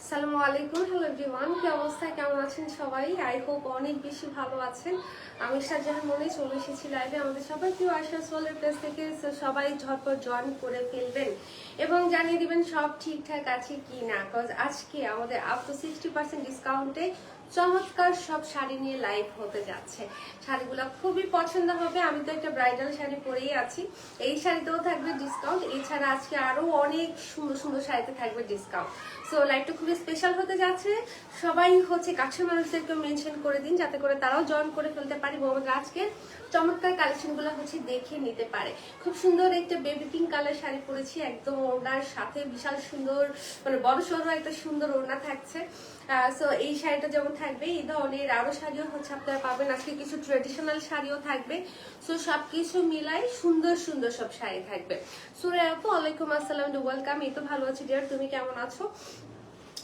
আসসালামু আলাইকুম, hello everyone, কি অবস্থা, কেমন আছেন সবাই? আই হোপ অনেক বেশি ভালো আছেন। আমি শাহজাহান মনে চলে এসেছি লাইভে আমাদের সবাই প্রিয় আশা সোলের প্লেস থেকে। সবাই ঝটপট জয়েন করে ফেলবেন এবং জানিয়ে দিবেন সব ঠিকঠাক আছে কি না, কজ আজকে আমাদের আপ টু 60% ডিসকাউন্টে চমৎকার সব শাড়ি নিয়ে লাইভ হতে যাচ্ছে। শাড়িগুলো খুবই পছন্দ হবে। আমি তো একটা ব্রাইডাল শাড়ি পরেই আছি, এই শাড়িতেও থাকবে ডিসকাউন্ট। এছাড়া আজকে আরো অনেক সুন্দর সুন্দর শাড়িতে থাকবে ডিসকাউন্ট। সো লাইভটা খুবই স্পেশাল হতে যাচ্ছে। সবাই কাছের মানুষদেরকে মেনশন করে দিন যাতে করে তারাও জয়েন করে ফেলতে পারে এবং আমাদের আজকে চমৎকার কালেকশনগুলো দেখে নিতে পারে। খুব সুন্দর একটা বেবি পিঙ্ক কালার শাড়ি পরেছি, একদম ওড়নার সাথে বিশাল সুন্দর মানে বড় সড়ো একটা সুন্দর ওড়না থাকছে। সো এই শাড়িটা যেমন থাকবে, এই ধরনের আরো শাড়িও আপনারা পাবেন। আজকে কিছু ট্রেডিশনাল শাড়িও থাকবে। সো সবকিছু মিলাই সুন্দর সুন্দর সব শাড়ি থাকবে। সুরে আপু ওয়ালাইকুম আসসালাম, ওয়েলকাম। এই তো ভালো আছি ডিয়ার, তুমি কেমন আছো?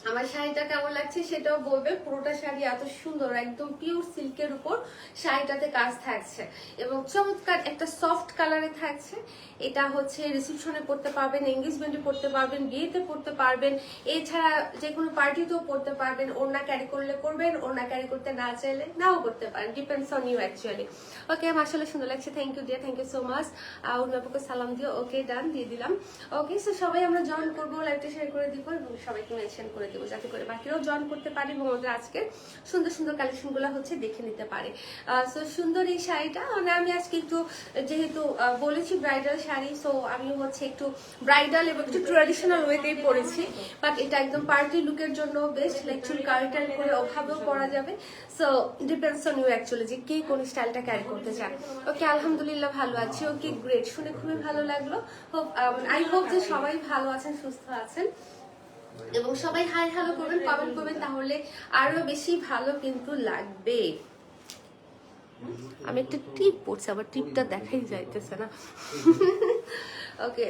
আমার শাড়িটা কেমন লাগছে সেটাও বলবে। পুরোটা শাড়ি এত সুন্দর, একদম পিওর সিল্কের উপর শাড়িটাতে কাজ থাকছে এবং চমৎকার একটা সফট কালারে থাকছে। এটা রিসেপশনে পরতে পারবেন, এঙ্গেজমেন্টে পরতে পারবেন, বিয়েতে পরতে পারবেন, এছাড়া যে কোনো পার্টিতেও পরতে পারবেন। ওড়না ক্যারি করলে করবেন, ওড়না ক্যারি করতে না চাইলে নাও করতে পারেন, depends on you actually. Okay, মাশাআল্লাহ সুন্দর লাগছে, thank you dear, thank you so much. উর্মিয়াপুকে সালাম দিও। ওকে, ডান, দিয়ে দিলাম। ওকে, সো সবাই আমরা জয়েন করবো, লাইভটা শেয়ার করে দিব এবং সবাইকে মেনশন করে দেবো যাতে করে বাকিরাও জয়েন করতে পারে এবং আমাদের আজকে সুন্দর সুন্দর কালেকশন গুলো দেখে নিতে পারে। সো সুন্দর এই শাড়িটা মানে আমি আজকে একটু যেহেতু বলেছি ব্রাইডাল শাড়ি, সো আমি একটু ব্রাইডাল এবং একটু ট্রেডিশনাল ওয়েতেই পরেছি, বাট এটা একদম পার্টি লুকের জন্য বেস্ট। লাইক চুল কার্টাল করে ওভাবেও পরা যাবে। So depends on you actually যে কে কোন স্টাইলটা ক্যারি করতে চান। ওকে, আলহামদুলিল্লাহ ভালো আছি। ওকে, গ্রেট, শুনে খুবই ভালো লাগলো। আই হোপ যে সবাই ভালো আছেন, সুস্থ আছেন এবং সবাই হাই হ্যালো করবেন, কমেন্ট করবেন, তাহলে আরো বেশি ভালো কিন্তু লাগবে। আমি একটা টিপ পড়ছি, আবার টিপটা দেখাই যাইতেছে না। ওকে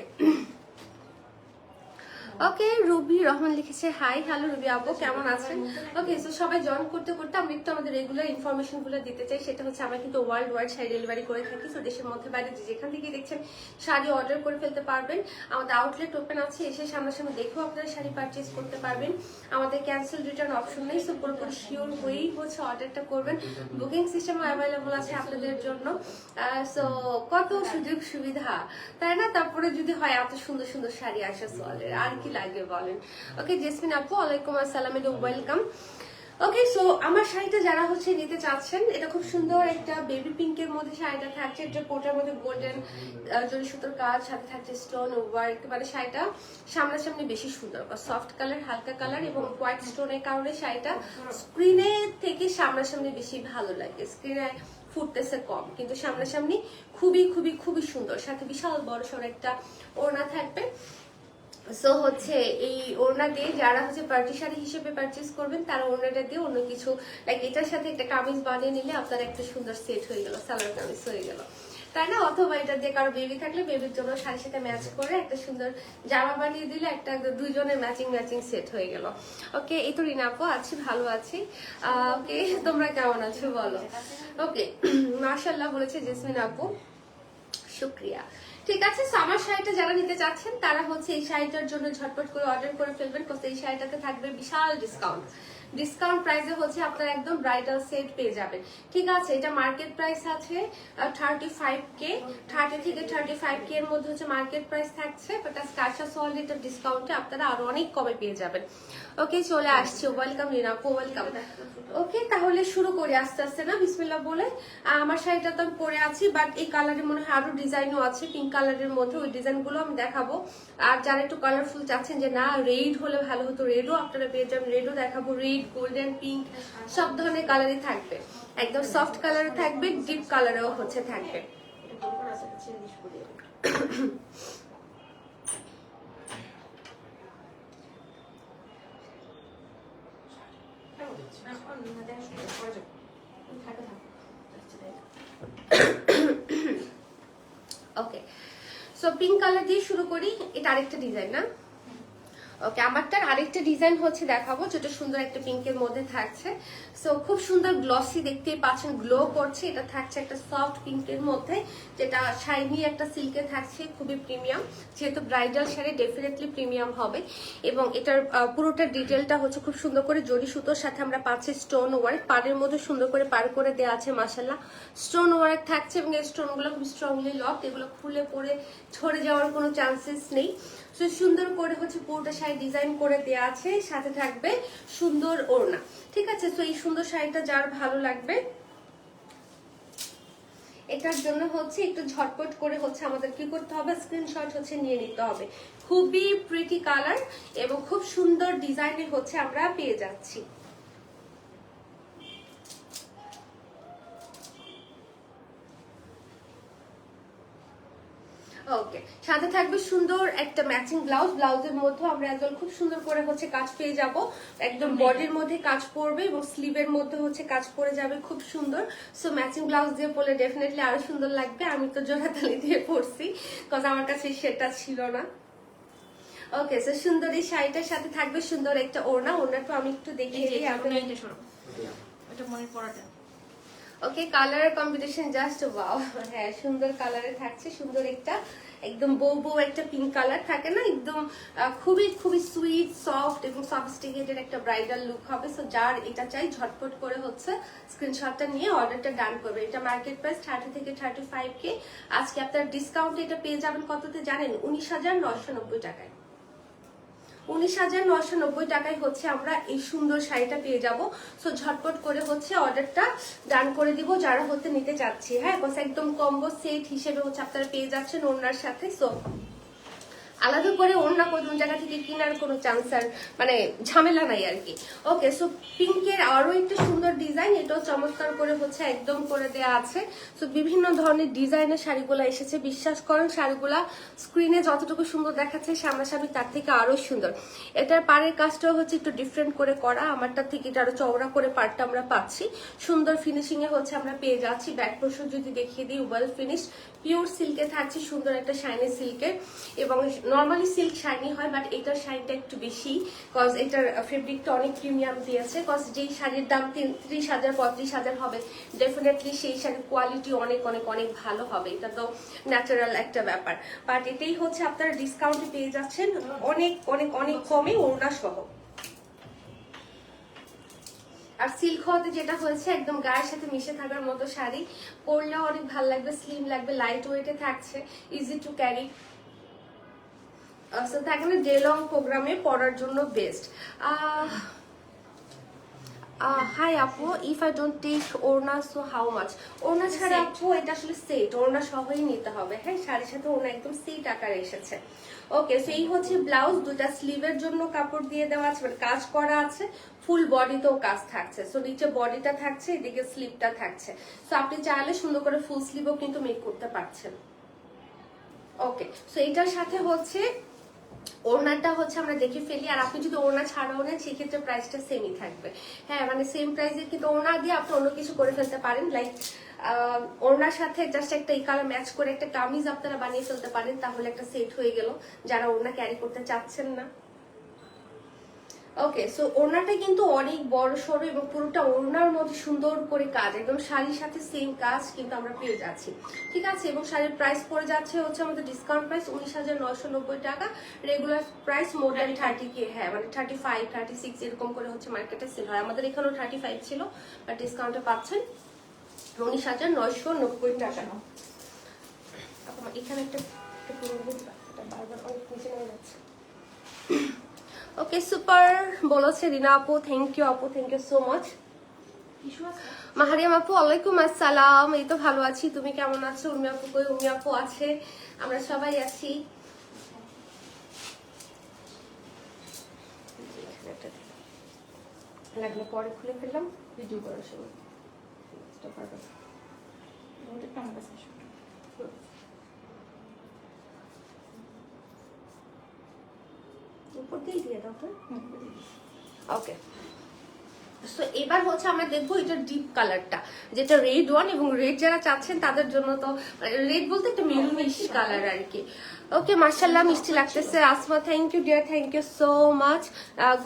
ওকে, রুবি রহমান লিখেছে হাই হ্যালো রুবি আপু, কেমন আছেন? ওকে, সো সবাই জয়েন করতে করতে আমি একটু আমাদের রেগুলার ইনফরমেশন গুলো দিতে চাই। সেটা আমরা কিন্তু ওয়ার্ল্ড ওয়াইড শাড়ি ডেলিভারি করে থাকি। সো দেশের মধ্যে বাইরে যেখান থেকে দেখছেন শাড়ি অর্ডার করে ফেলতে পারবেন। আমাদের আউটলেট ওপেন আছে, এসে সামনাসামনি দেখেও আপনারা শাড়ি পারচেজ করতে পারবেন। আমাদের ক্যান্সেল রিটার্ন অপশন নেই। সো পুরোপুরি শিওর হয়েই অর্ডারটা করবেন। বুকিং সিস্টেম অ্যাভেলেবল আছে আপনাদের জন্য। সো কত সুযোগ সুবিধা, তাই না? তারপরে যদি হয় এত সুন্দর সুন্দর শাড়ি আসে সোয়ালের, আর কি লাগে বলেন? ওকে, জেসমিন আপু ওয়ালাইকুম আসসালাম, ওয়েলকাম। ওকে, সো আমার শাড়িটা যারা নিতে চাচ্ছেন, এটা খুব সুন্দর একটা বেবি পিঙ্কের মধ্যে শাড়িটা থাকছে। এটা কোটার মধ্যে গোল্ডেন জরি সুতোর কাজ, সাথে থাকছে স্টোন ওয়ার্ক। মানে শাড়িটা সামনাসামনি বেশি সুন্দর, সফট কালার, হালকা কালার এবং হোয়াইট স্টোনের কারণে শাড়িটা স্ক্রিনে থেকে সামনাসামনি বেশি ভালো লাগে। স্ক্রিনে ফুটতেছে কম, কিন্তু সামনাসামনি খুবই খুবই খুবই সুন্দর। সাথে বিশাল বড় সড় একটা ওড়না থাকবে। সো এই ওড়না দিয়ে যারা পার্টি শাড়ি হিসেবে পারচেজ করবেন, তারা ওড়নাটা দিয়ে অন্য কিছু লাইক এটার সাথে একটা কামিজ বানিয়ে নিলে আপনার একটা সুন্দর সেট হয়ে গেল, সালোয়ার কামিজ হয়ে গেল, তাই না? অথবা এটা দিয়ে কারো বেবি থাকলে বেবির জন্য শাড়ির সাথে ম্যাচ করে একটা সুন্দর জামা বানিয়ে দিলে একটা দুইজনের ম্যাচিং ম্যাচিং সেট হয়ে গেল। ওকে, এই তো রিনা আপু, আছি, ভালো আছি। ওকে, তোমরা কেমন আছো বলো? ওকে, মাশাআল্লাহ বলেছে জেসমিন আপু, শুক্রিয়া। ঠিক আছে, আমার শাড়িটা যারা নিতে চাচ্ছেন তারা এই শাড়িটার জন্য ঝটপট করে অর্ডার করে ফেলবেন। এই শাড়িটাতে থাকবে বিশাল ডিসকাউন্ট। ডিসকাউন্ট প্রাইসে আপনারা একদম ব্রাইডাল সেট পেয়ে যাবেন। ঠিক আছে, এটা মার্কেট প্রাইস আছে 35K, 30 থেকে 35K এর মধ্যে মার্কেট প্রাইস থাকছে, বাট আজকে আশা সোয়াল এটার ডিসকাউন্টে আপনারা আরো অনেক কমে পেয়ে যাবেন। ওকে, চলে আসছে, ওয়েলকাম রিনাপু, ওয়েলকাম। ওকে, তাহলে শুরু করি আস্তে আস্তে, না বিসমিল্লাহ বলে। আমার শাড়িটা তো আমি পরে আছি, বাট এই কালারের মনে হয় আরো ডিজাইনও আছে পিঙ্ক কালারের মধ্যে, ওই ডিজাইন গুলো আমি দেখাবো। আর যারা একটু কালারফুল চাচ্ছেন যে না রেড হলে ভালো হতো, রেডও আপনারা পেয়ে যাবেন, রেডও দেখাবো। রেড, গোল্ডেন, পিঙ্ক সব ধরনের কালারই থাকবে। একদম সফট কালারে থাকবে, ডিপ কালারেও থাকবে। ওকে, সো পিঙ্ক কালার দিয়ে শুরু করি। এটা আরেকটা ডিজাইন, না? ওকে, আমারটার আরেকটা ডিজাইন হচ্ছে দেখাবো, যেটা সুন্দর একটা পিঙ্কের মধ্যে থাকছে। সো খুব সুন্দর গ্লসি, দেখতেই পাচ্ছেন গ্লো করছে। এটা থাকছে একটা সফট পিঙ্কের মধ্যে, যেটা শাইনি একটা সিল্কে থাকছে, খুবই প্রিমিয়াম। যেহেতু ব্রাইডাল শাড়ি ডেফিনেটলি প্রিমিয়াম হবে। এবং এটার পুরোটা ডিটেলটা হচ্ছে খুব সুন্দর করে জরি সুতোর সাথে আমরা পাচ্ছি স্টোন ওয়ার্ক, পাড়ের মধ্যে সুন্দর করে পার করে দেওয়া আছে মাশাআল্লাহ। স্টোন ওয়ার্ক থাকছে এবং এই স্টোনগুলো খুব স্ট্রংলি লক, এগুলো খুলে পড়ে ঝরে যাওয়ার কোনো চান্সেস নেই। তো সুন্দর করে হচ্ছে পুরোটা শাড়ি ডিজাইন করে দেওয়া আছে, সাথে থাকবে সুন্দর ওড়না। ঠিক আছে, তো এই সুন্দর শাড়িটা যার ভালো লাগবে, এটার জন্য হচ্ছে একটু ঝটপট করে হচ্ছে আমাদের কি করতে হবে, স্ক্রিনশট হচ্ছে নিয়ে নিতে হবে। খুবই প্রিটি কালার এবং খুব সুন্দর ডিজাইনে হচ্ছে আমরা পেয়ে যাচ্ছি। ওকে, সাথে থাকবে সুন্দর একটা ম্যাচিং ব্লাউজ। ব্লাউজের মধ্যে আমরা একদম খুব সুন্দর করে হচ্ছে কাজ পেয়ে যাব, একদম বডির মধ্যে কাজ পড়বে এবং স্লিভের মধ্যে হচ্ছে কাজ পড়ে যাবে, খুব সুন্দর। সো ম্যাচিং ব্লাউজ দিয়ে পরলে ডেফিনেটলি আরো সুন্দর লাগবে। আমি তো জোড়াতালি দিয়ে পরছি, বিকজ আমার কাছে সেটা ছিল না। ওকে, সো সুন্দর এই শাড়িটার সাথে থাকবে সুন্দর একটা ওড়না। ওড়নাটা আমি একটু দেখিয়ে দিই। এটা মনে পড়াটা। ওকে, কালারের কম্বিনেশন জাস্ট ওয়াও। হ্যাঁ, সুন্দর কালারে থাকছে, সুন্দর একটা একদম বউ বউ একটা পিঙ্ক কালার থাকে না, একদম খুবই খুবই সুইট সফট এবং সফিস্টিকেটেড একটা ব্রাইডাল লুক হবে। সো যার এটা চাই ঝটপট করে হচ্ছে স্ক্রিনশটটা নিয়ে অর্ডারটা ডান করবে। এটা মার্কেট প্রাইস 30 থেকে 35K। আজকে আপনার ডিসকাউন্টে এটা পেয়ে যাবেন কততে জানেন? 19,990 টাকায়। 19,990 টাকায় হচ্ছে আমরা এই সুন্দর শাড়িটা পেয়ে যাব। সো ঝটপট করে হচ্ছে অর্ডারটা ডান করে দিব যারা হতে নিতে চাচ্ছি। হ্যাঁ, একদম কম্বো সেট হিসেবে হচ্ছে আপনারা পেয়ে যাচ্ছেন ওড়নার সাথে। সো আলাদা করে অন্য কোনো জায়গা থেকে কেনার কোনো চান্স আর মানে ঝামেলা নাই আর কি। ওকে, সো পিঙ্কের আরো একটা সুন্দর ডিজাইন, এটাও চমৎকার করে হচ্ছে একদম করে দেওয়া আছে। সো বিভিন্ন ধরনের ডিজাইনের শাড়িগুলো এসেছে, বিশ্বাস করেন শাড়িগুলা স্ক্রিনে যতটুকু সুন্দর দেখাচ্ছে সামনাসামনি তার থেকে আরো সুন্দর। এটার পাড়ের কাজটাও হচ্ছে একটু ডিফারেন্ট করে করা, আমারটার থেকে এটা আরো চওড়া করে পাড়টা আমরা পাচ্ছি, সুন্দর ফিনিশিং এ হচ্ছে আমরা পেয়ে যাচ্ছি। ব্যাক পোর্শন যদি দেখিয়ে দিই, ওয়েল ফিনিশ পিওর সিল্কে থাকছে, সুন্দর একটা শাইনি সিল্কের। এবং নর্মালি সিল্ক শাইনি হয়, বাট এটার শাইনটা একটু বেশি, কজ এটার ফেব্রিকটা অনেক প্রিমিয়াম দিয়েছে। কজ যেই শাড়ির দাম 30,000 35,000 হবে, ডেফিনেটলি সেই শাড়ির কোয়ালিটি অনেক অনেক অনেক ভালো হবে, এটা তো ন্যাচারাল একটা ব্যাপার। বাট এটাই হচ্ছে আপনারা ডিসকাউন্টে পেয়ে যাচ্ছেন অনেক অনেক অনেক কমে, ওড়না সহ। আর সিল্ক হতে যেটা হয়েছে একদম গায়ের সাথে মিশে থাকার মতো শাড়ি, পরলেও অনেক ভালো লাগবে, স্লিম লাগবে, লাইট ওয়েটে থাকছে, ইজি টু ক্যারি। থাকে না ডে লং প্রোগ্রামে পড়ার জন্য বেস্ট। হাই আপু, ইফ আই ডোন্ট টেক ওড়না সো হাউ মাচ? ওড়না ছাড়া আপু এটা আসলে সেট, ওড়না সহই নিতে হবে। হ্যাঁ, শাড়ির সাথে ওড়না একদম সেট আকারে এসেছে। ওকে, সো এই হচ্ছে ব্লাউজ, দুটা স্লিভের জন্য কাপড় দিয়ে দেওয়া আছে, মানে কাজ করা আছে, ফুল বডিতেও কাজ থাকছে। সো নিচে বডিটা থাকছে, এদিকে স্লিভটা থাকছে। সো আপনি চাইলে সুন্দর করে ফুল স্লিভও কিন্তু মেক করতে পারছেন। ওকে, সো এটার সাথে হচ্ছে ওড়নাটা হচ্ছে আমরা দেখে ফেলি। আর আপনি যদি ওড়না ছাড়াও নেন সেক্ষেত্রে প্রাইসটা সেমই থাকবে। হ্যাঁ, মানে সেম প্রাইসে, কিন্তু ওড়না দিয়ে আপনি অন্য কিছু করে ফেলতে পারেন, লাইক ওড়নার সাথে জাস্ট একটা এই কালার ম্যাচ করে একটা কামিজ আপনারা বানিয়ে ফেলতে পারেন, তাহলে একটা সেট হয়ে গেল যারা ওড়না ক্যারি করতে চাচ্ছেন না। ওকে, সো ওড়নাটা কিন্তু অনেক বড় সড়ো এবং পুরোটা ওড়নার মধ্যে সুন্দর করে কাজ, একদম শাড়ির সাথে সেম কাজ কিন্তু আমরা পেয়ে যাচ্ছি। ঠিক আছে, এবং শাড়ির প্রাইস পড়ে যাচ্ছে হচ্ছে আমাদের ডিসকাউন্ট প্রাইস 19,990 টাকা। Regular price more than 30K। হ্যাঁ, মানে 35 36 এরকম করে হচ্ছে মার্কেটে সেল হয়, আমাদের এখানেও 35 ছিল, বাট ডিসকাউন্টে পাচ্ছেন 19,990 টাকা। এখানে একটা বারবার অনেক নিচে নেমে যাচ্ছে। ওকে, সুপার বলেছে রিনা আপু, থ্যাংক ইউ আপু, থ্যাংক ইউ সো মাচ। মাহারিয়াম আপু, ওয়ালাইকুম আসসালাম। এই তো ভালো আছি, তুমি কেমন আছো? উর্মি আপু কই? উর্মি আপু আছে, আমরা সবাই আছি। লাগলে পরে খুলে ফেললাম, ভিডিও করার সময়। উপর দিয়ে দিয়ে দাও। ওকে, সো এবার হচ্ছে আমরা দেখবো এটা ডিপ কালারটা, যেটা রেড ওয়ান, এবং রেড যারা চাচ্ছেন তাদের জন্য তো রেড বলতে একটা মেরুনিশ কালার আর কি। ওকে মাশাআল্লাহ মিষ্টি লাগতেছে Asma, thank you dear, thank you so much.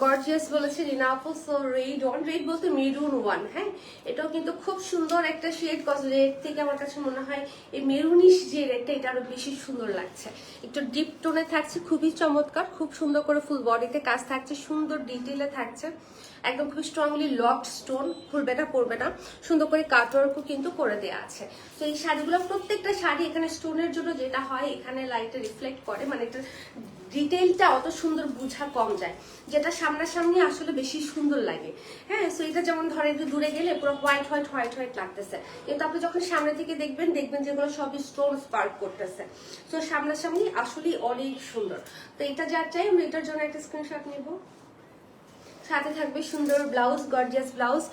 Gorgeous বলেছে রিনা আপু, সো রেড ওয়ান, রেড বলতে মেরুন ওয়ান। হ্যাঁ, এটাও কিন্তু খুব সুন্দর একটা শেড, কজ রেড থেকে আমার কাছে মনে হয় এই মেরুনিশ যে রেডটা এটা আরো বেশি সুন্দর লাগছে। একটু ডিপ টোনে থাকছে, খুবই চমৎকার, খুব সুন্দর করে ফুল বডিতে কাজ থাকছে, সুন্দর ডিটেইলে থাকছে, একদম খুব স্ট্রংলি লকড স্টোন, খুলবে না পড়বে না, সুন্দর করে কাটওয়ার্কও কিন্তু করে দেওয়া আছে। তো এই শাড়িগুলো প্রত্যেকটা শাড়ি এখানে স্টোনের জন্য যেটা হয় এখানে লাইটে রিফ্লেক্ট করে, মানে এটা ডিটেইলটা অত সুন্দর বোঝা কম যায়, যেটা সামনাসামনি আসলে বেশি সুন্দর লাগে। হ্যাঁ, সো এটা যেমন ধরে একটু দূরে গেলে পুরো হোয়াইট হোয়াইট হোয়াইট হোয়াইট লাগতেছে, কিন্তু আপনি যখন সামনে থেকে দেখবেন দেখবেন যেগুলো সবই স্টোন স্পার্ক করতেছে। তো সামনাসামনি আসলেই অনেক সুন্দর। তো এটা যা চাই আমরা এটার জন্য একটা স্ক্রিনশট নেব। সাথে থাকবে সুন্দর ব্লাউজ, গর্জিয়াস ব্লাউজ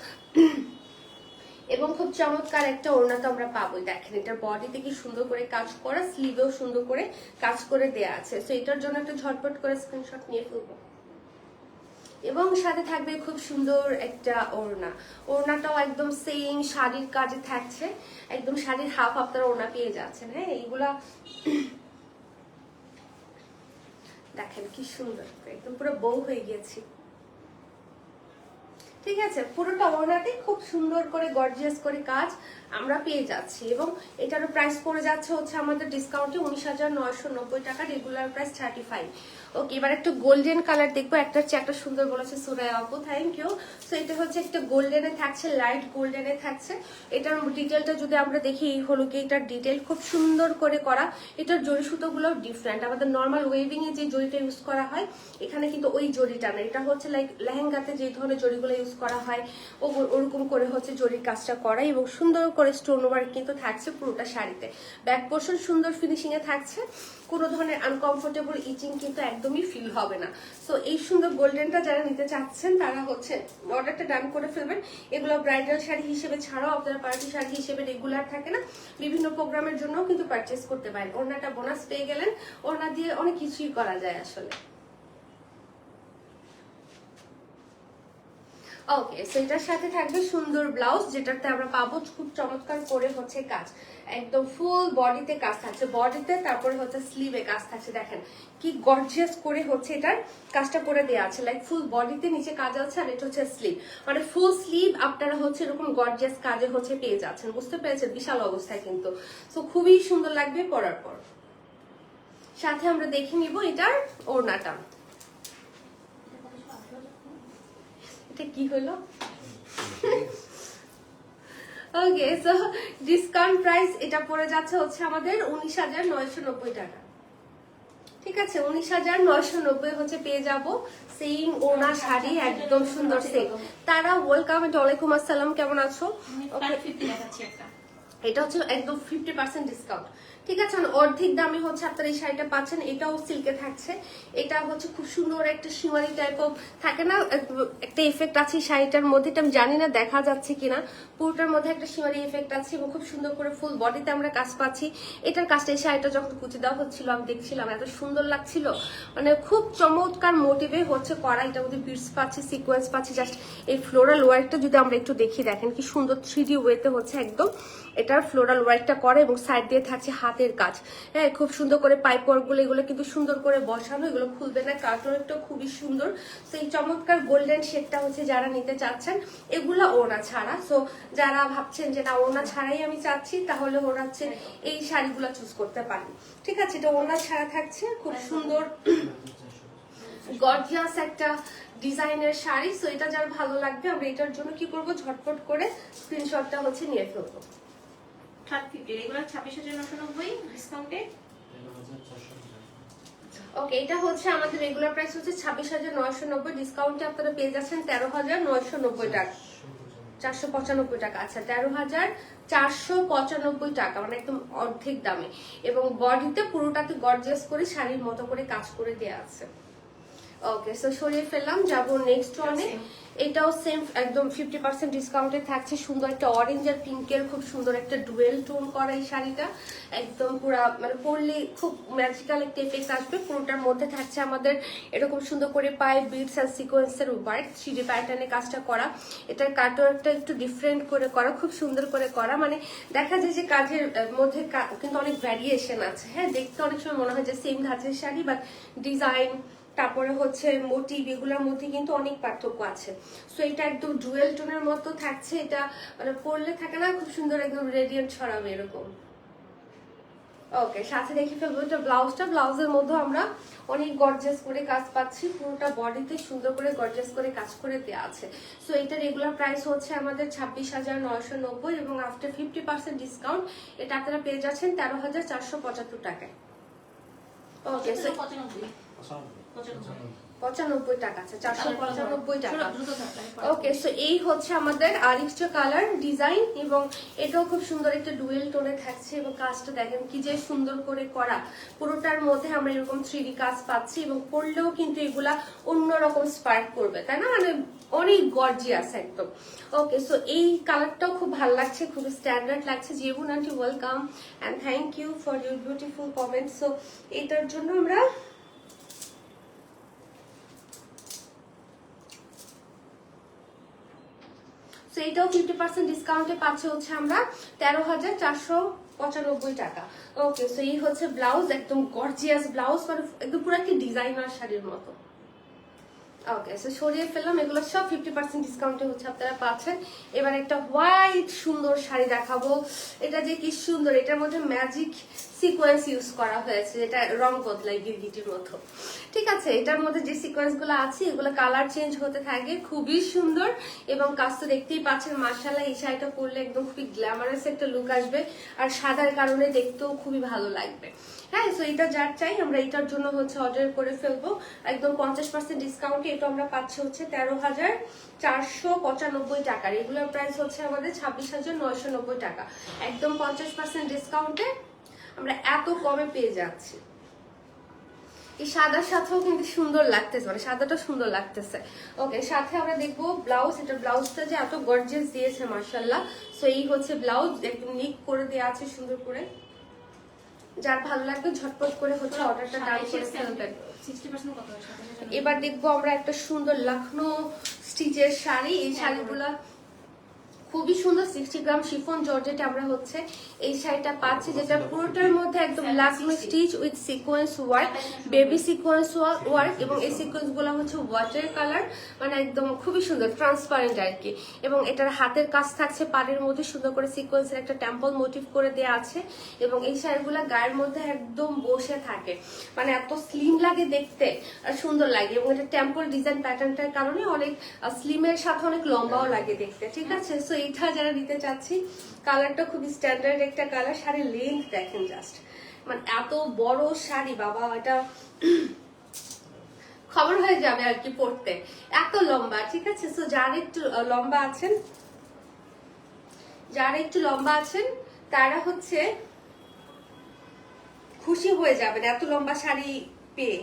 এবং খুব চমৎকার একটা ওড়না তো আমরা পাবোই। দেখেন এটার বডিতে কি সুন্দর করে কাজ করা, স্লিভেও সুন্দর করে কাজ করে দেয়া আছে। সো এটার জন্য একটা ঝটপট করে স্ক্রিনশট নিয়ে ফেলবো। এবং সাথে থাকবে খুব সুন্দর একটা ওড়না, ওড়নাটাও একদম সেম শাড়ির কাজে থাকছে, একদম শাড়ির হাফ আপনারা ওড়না পেয়ে যাচ্ছেন। হ্যাঁ, এইগুলা দেখেন কি সুন্দর, একদম পুরো বউ হয়ে গিয়েছি। ঠিক আছে, পুরোটা ওড়নাতে খুব সুন্দর করে গর্জিয়াস করে কাজ আমরা পেয়ে যাচ্ছি এবং এটারও প্রাইস পড়ে যাচ্ছে হচ্ছে আমাদের ডিসকাউন্টে 19,990 টাকা, রেগুলার প্রাইস 35। ওকে, এবার একটা গোল্ডেন কালার দেখবো, একটার চেয়ে একটা সুন্দর বলেছে সুরায়া আপু, থ্যাংক ইউ। সো এটা হচ্ছে একটা গোল্ডেনে থাকছে, লাইট গোল্ডেনে থাকছে। এটার ডিটেলটা যদি আমরা দেখি, এই হলো কি এটার ডিটেল খুব সুন্দর করে করা। এটার জরি সুতোগুলো ডিফারেন্ট, আমাদের নর্মাল ওয়েভিং এ যে জরিটা ইউজ করা হয় এখানে কিন্তু ওই জরিটা না, এটা হচ্ছে লাইক লেহেঙ্গাতে যে ধরনের জরিগুলো ইউজ করা হয় ওরকম করে হচ্ছে জরির কাজটা করা এবং সুন্দর করে স্টোন ওয়ার্ক কিন্তু থাকছে পুরোটা শাড়িতে। ব্যাক পোর্শন সুন্দর ফিনিশিং এ থাকছে, কোনো ধরনের আনকমফোর্টেবল ইচিং কিন্তু একদমই ফিল হবে না। সো এই সুন্দর গোল্ডেনটা যারা নিতে চাচ্ছেন তারা হচ্ছে অর্ডারটা ডান করে ফেলবেন। এগুলো ব্রাইডাল শাড়ি হিসেবে ছাড়াও আপনারা পার্টি শাড়ি হিসেবে রেগুলার থাকে না, বিভিন্ন প্রোগ্রামের জন্য কিন্তু পারচেস করতে পারেন। ওড়নাটা বোনাস পেয়ে গেলেন, ওড়না দিয়ে অনেক কিছুই করা যায় আসলে। ওকে, সো এটার সাথে থাকবে সুন্দর ব্লাউজ, যেটাতে আমরা পাবো খুব চমৎকার করে হচ্ছে কাজ, একদম ফুল বডিতে কাজ থাকছে, বডিতে তারপরে হচ্ছে স্লিভে কাজ থাকছে। দেখেন কি গর্জিয়াস করে হচ্ছে এটার কাজটা করে দেওয়া আছে, লাইক ফুল বডিতে নিচে কাজ আছে আর এটা হচ্ছে স্লিভ, মানে ফুল স্লিভ আপনারা হচ্ছে এরকম গর্জিয়াস কাজে হচ্ছে পেয়ে যাচ্ছেন, বুঝতে পেরেছেন? বিশাল অবস্থায় কিন্তু। সো খুবই সুন্দর লাগবে পরার পর। সাথে আমরা দেখে নিব এটার ওড়নাটা, এটা কি হলো? ওকে, সো ডিসকাউন্ট প্রাইস এটা পড়ে যাচ্ছে হচ্ছে আমাদের 19,990 টাকা। ঠিক আছে, 19,990 হচ্ছে পেয়ে যাব সেম ওনা শাড়ি, একদম সুন্দর সেম। তারা ওয়েলকাম, ওয়ালাইকুম আসসালাম, কেমন আছো? এটা হচ্ছে একদম 50% ডিসকাউন্ট। ঠিক আছে, অর্ধেক দামে হচ্ছে আপনারা এই শাড়িটা পাচ্ছেন। এটাও সিল্কে থাকছে, এটা হচ্ছে খুব সুন্দর একটা শিমারি টাইপ অফ থাকে না, একটা এফেক্ট আছে শাড়িটার মধ্যে, এটা আমি জানি না দেখা যাচ্ছে কিনা, পুরোটার মধ্যে একটা শিমারি এফেক্ট আছে এবং খুব সুন্দর করে ফুল বডিতে আমরা কাজ পাচ্ছি। এটার কাজটা এই শাড়িটা যখন কুচি দেওয়া হচ্ছিল আমি দেখছিলাম এত সুন্দর লাগছিল, মানে খুব চমৎকার মোটিভে হচ্ছে করা। এটার মধ্যে বিটস পাচ্ছি, সিকোয়েন্স পাচ্ছি, জাস্ট এই ফ্লোরাল ওয়ার্কটা যদি আমরা একটু দেখি, দেখেন কি সুন্দর 3D ওয়েতে হচ্ছে একদম এটার ফ্লোরাল ওয়ার্কটা করে এবং সাইড দিয়ে থাকছে হাতের কাজ। হ্যাঁ, খুব সুন্দর করে পাইপ ওয়ার্কগুলো এগুলো কিন্তু সুন্দর করে বসানো, এগুলো খুলবে না, কাটওয়ার্কটা খুবই সুন্দর। তো এই চমৎকার গোল্ডেন শেডটা হচ্ছে যারা নিতে চাচ্ছেন, এগুলো ওড়না ছাড়া। সো যারা ভাবছেন যে না ওড়না ছাড়াই আমি চাচ্ছি, তাহলে ওরা হচ্ছে এই শাড়িগুলো চুজ করতে পারেন। ঠিক আছে, এটা ওড়না ছাড়া থাকছে, খুব সুন্দর গর্জিয়াস একটা ডিজাইনের শাড়ি। সো এটা যার ভালো লাগবে আমরা এটার জন্য কি করব, ঝটপট করে স্ক্রিনশটটা হচ্ছে নিয়ে ফেলবো। 30 রেগুলার 26,990 ডিসকাউন্টে। ওকে, এটা হচ্ছে আমাদের রেগুলার প্রাইস হচ্ছে 26,990, ডিসকাউন্টে আপনারা পেয়ে যাচ্ছেন 13,990 টাকা, 495 টাকা। আচ্ছা, 13,495 টাকা, মানে একদম অর্ধেক দামে এবং বডিতে পুরোটাতে গর্জিয়াস করে শাড়ির মতো করে কাজ করে দেওয়া আছে। ওকে, সো সরিয়ে ফেললাম, যাবো নেক্সট ওয়ানে। এটাও সেম একদম 50% ডিসকাউন্টে থাকছে। সুন্দর একটা অরেঞ্জ আর পিঙ্কের খুব সুন্দর একটা ডুয়েল টোন করা এই শাড়িটা, একদম পুরা মানে পরলে খুব ম্যাজিক্যাল একটা এফেক্ট আসবে। পুরোটার মধ্যে থাকছে আমাদের এরকম সুন্দর করে পায়ে বিটস আর সিকোয়েন্সের ওয়ার্ক, 3D প্যাটার্নে কাজটা করা। এটার কাটওয়ার্কটা একটু ডিফারেন্ট করে করা, খুব সুন্দর করে করা। মানে দেখা যায় যে কাজের মধ্যে কিন্তু অনেক ভ্যারিয়েশন আছে। হ্যাঁ, দেখতে অনেক সময় মনে হয় যে সেম ধাঁচের শাড়ি, বাট ডিজাইন তারপরে হচ্ছে মোটিভ এগুলোর মধ্যে কিন্তু অনেক পার্থক্য আছে। সো এটা একদম ডুয়েল টোনের মতো থাকছে। এটা মানে পরলে থাকে না খুব সুন্দর একদম রেডিয়েন্ট ছড়াবে এরকম। ওকে, সাথে দেখে ফেলবো এটা ব্লাউজটা। ব্লাউজের মধ্যে আমরা অনেক গর্জিয়াস করে কাজ পাচ্ছি, পুরোটা বডিতে সুন্দর করে গর্জিয়াস করে কাজ করে দেওয়া আছে। সো এটা রেগুলার প্রাইস হচ্ছে আমাদের 26,990 এবং আফটার 50% ডিসকাউন্ট এটা আপনারা পেয়ে যাচ্ছেন 13,475 টাকায়। ওকে, সো 95 টাকা আছে, 495 টাকা। ওকে, সো এই হচ্ছে আমাদের আরেকটা কালার ডিজাইন এবং এটাও খুব সুন্দর একটা ডুয়েল টোনে থাকছে এবং কাজটা দেখেন কি যে সুন্দর করে করা। পুরোটার মধ্যে আমরা এরকম 3D কাজ পাচ্ছি এবং পরলেও কিন্তু এগুলা অন্যরকম স্পার্ক করবে, তাই না? মানে অনেক গর্জিয়াস একদম। ওকে, সো এই কালারটাও খুব ভালো লাগছে, খুব স্ট্যান্ডার্ড লাগছে। Jibon aunty welcome and thank you for your beautiful comment. So এটার জন্য আমরা সো এটাও 50% ডিসকাউন্টে পাচ্ছে হচ্ছে আমরা 13,495 টাকা। ওকে, সো এই হচ্ছে ব্লাউজ, একদম গর্জিয়াস ব্লাউজ, মানে একদম পুরো একটা ডিজাইনার শাড়ির মতো। ওকে, সো সরিয়ে ফেললাম, এগুলো সব 50% ডিসকাউন্টে হচ্ছে আপনারা পাচ্ছেন। এবার একটা হোয়াইট সুন্দর শাড়ি দেখাবো। এটা যে কি সুন্দর, এটার মধ্যে ম্যাজিক সিকোয়েন্স ইউজ করা হয়েছে, যেটা রং বদলায় গিরগিটির মতো। ঠিক আছে, এটার মধ্যে যে সিকোয়েন্স গুলো আছে এগুলো কালার চেঞ্জ হতে থাকে, খুবই সুন্দর এবং কাজ তো দেখতেই পাচ্ছেন। মাশাআল্লাহ, এই শাড়িটা পরলে একদম খুবই গ্ল্যামারাস একটা লুক আসবে আর সাদার কারণে দেখতেও খুবই ভালো লাগবে। হ্যাঁ, সো এটা যার চাই আমরা এটার জন্য হচ্ছে অর্ডার করে ফেলবো একদম 50% ডিসকাউন্টে। এটা আমরা পাচ্ছি হচ্ছে 13,495 টাকা। রেগুলার প্রাইস হচ্ছে আমাদের 26,990 টাকা। একদম 50% ডিসকাউন্টে আমরা এত কমে পেয়ে যাচ্ছি। এই সাদার সাথেও কিন্তু সুন্দর লাগতেছে, মানে সাদাটা সুন্দর লাগতেছে। ওকে, সাথে আমরা দেখবো ব্লাউজ। এটা ব্লাউজটা যে এত গর্জিয়াস দিয়েছে মাশাআল্লাহ। সো এই হচ্ছে ব্লাউজ, একদম নিক করে দেওয়া আছে সুন্দর করে। যার ভালো লাগবে ঝটপট করে হচ্ছে অর্ডারটা ডান করে ফেলবেন। 60% কত হয়? এবার দেখবো আমরা একটা সুন্দর লখনৌ স্টিচের শাড়ি। এই শাড়িগুলা খুবই সুন্দর, 60 গ্রাম শিফন জর্জেটে আমরা হচ্ছে এই শাড়িটা পাচ্ছি, যেটা পুরোটার মধ্যে একদম Lucknow stitch with sequence work, baby sequence work এবং এই সিকোয়েন্স গুলো হচ্ছে ওয়াটার কালার, মানে একদম খুবই সুন্দর ট্রান্সপারেন্ট আর কি। এবং এটার হাতের কাজ থাকছে পাড়ের মধ্যে সুন্দর করে সিকোয়েন্সের একটা টেম্পল মোটিভ করে দেওয়া আছে এবং এই শাড়িগুলো গায়ের মধ্যে একদম বসে থাকে, মানে এত স্লিম লাগে দেখতে আর সুন্দর লাগে। এবং এটা টেম্পল ডিজাইন প্যাটার্নটার কারণে অনেক স্লিমের সাথে অনেক লম্বাও লাগে দেখতে। ঠিক আছে, সো এইটা যারা নিতে চাচ্ছি, কালারটা খুবই স্ট্যান্ডার্ড একটা কালার। শাড়ির লেন্থ দেখেন জাস্ট, মানে এত বড় শাড়ি বাবা, এটা খবর হয়ে যাবে আর কি পড়তে, এত লম্বা। ঠিক আছে, সো যারা একটু লম্বা আছেন তারা হচ্ছে খুশি হয়ে যাবেন এত লম্বা শাড়ি পেয়ে।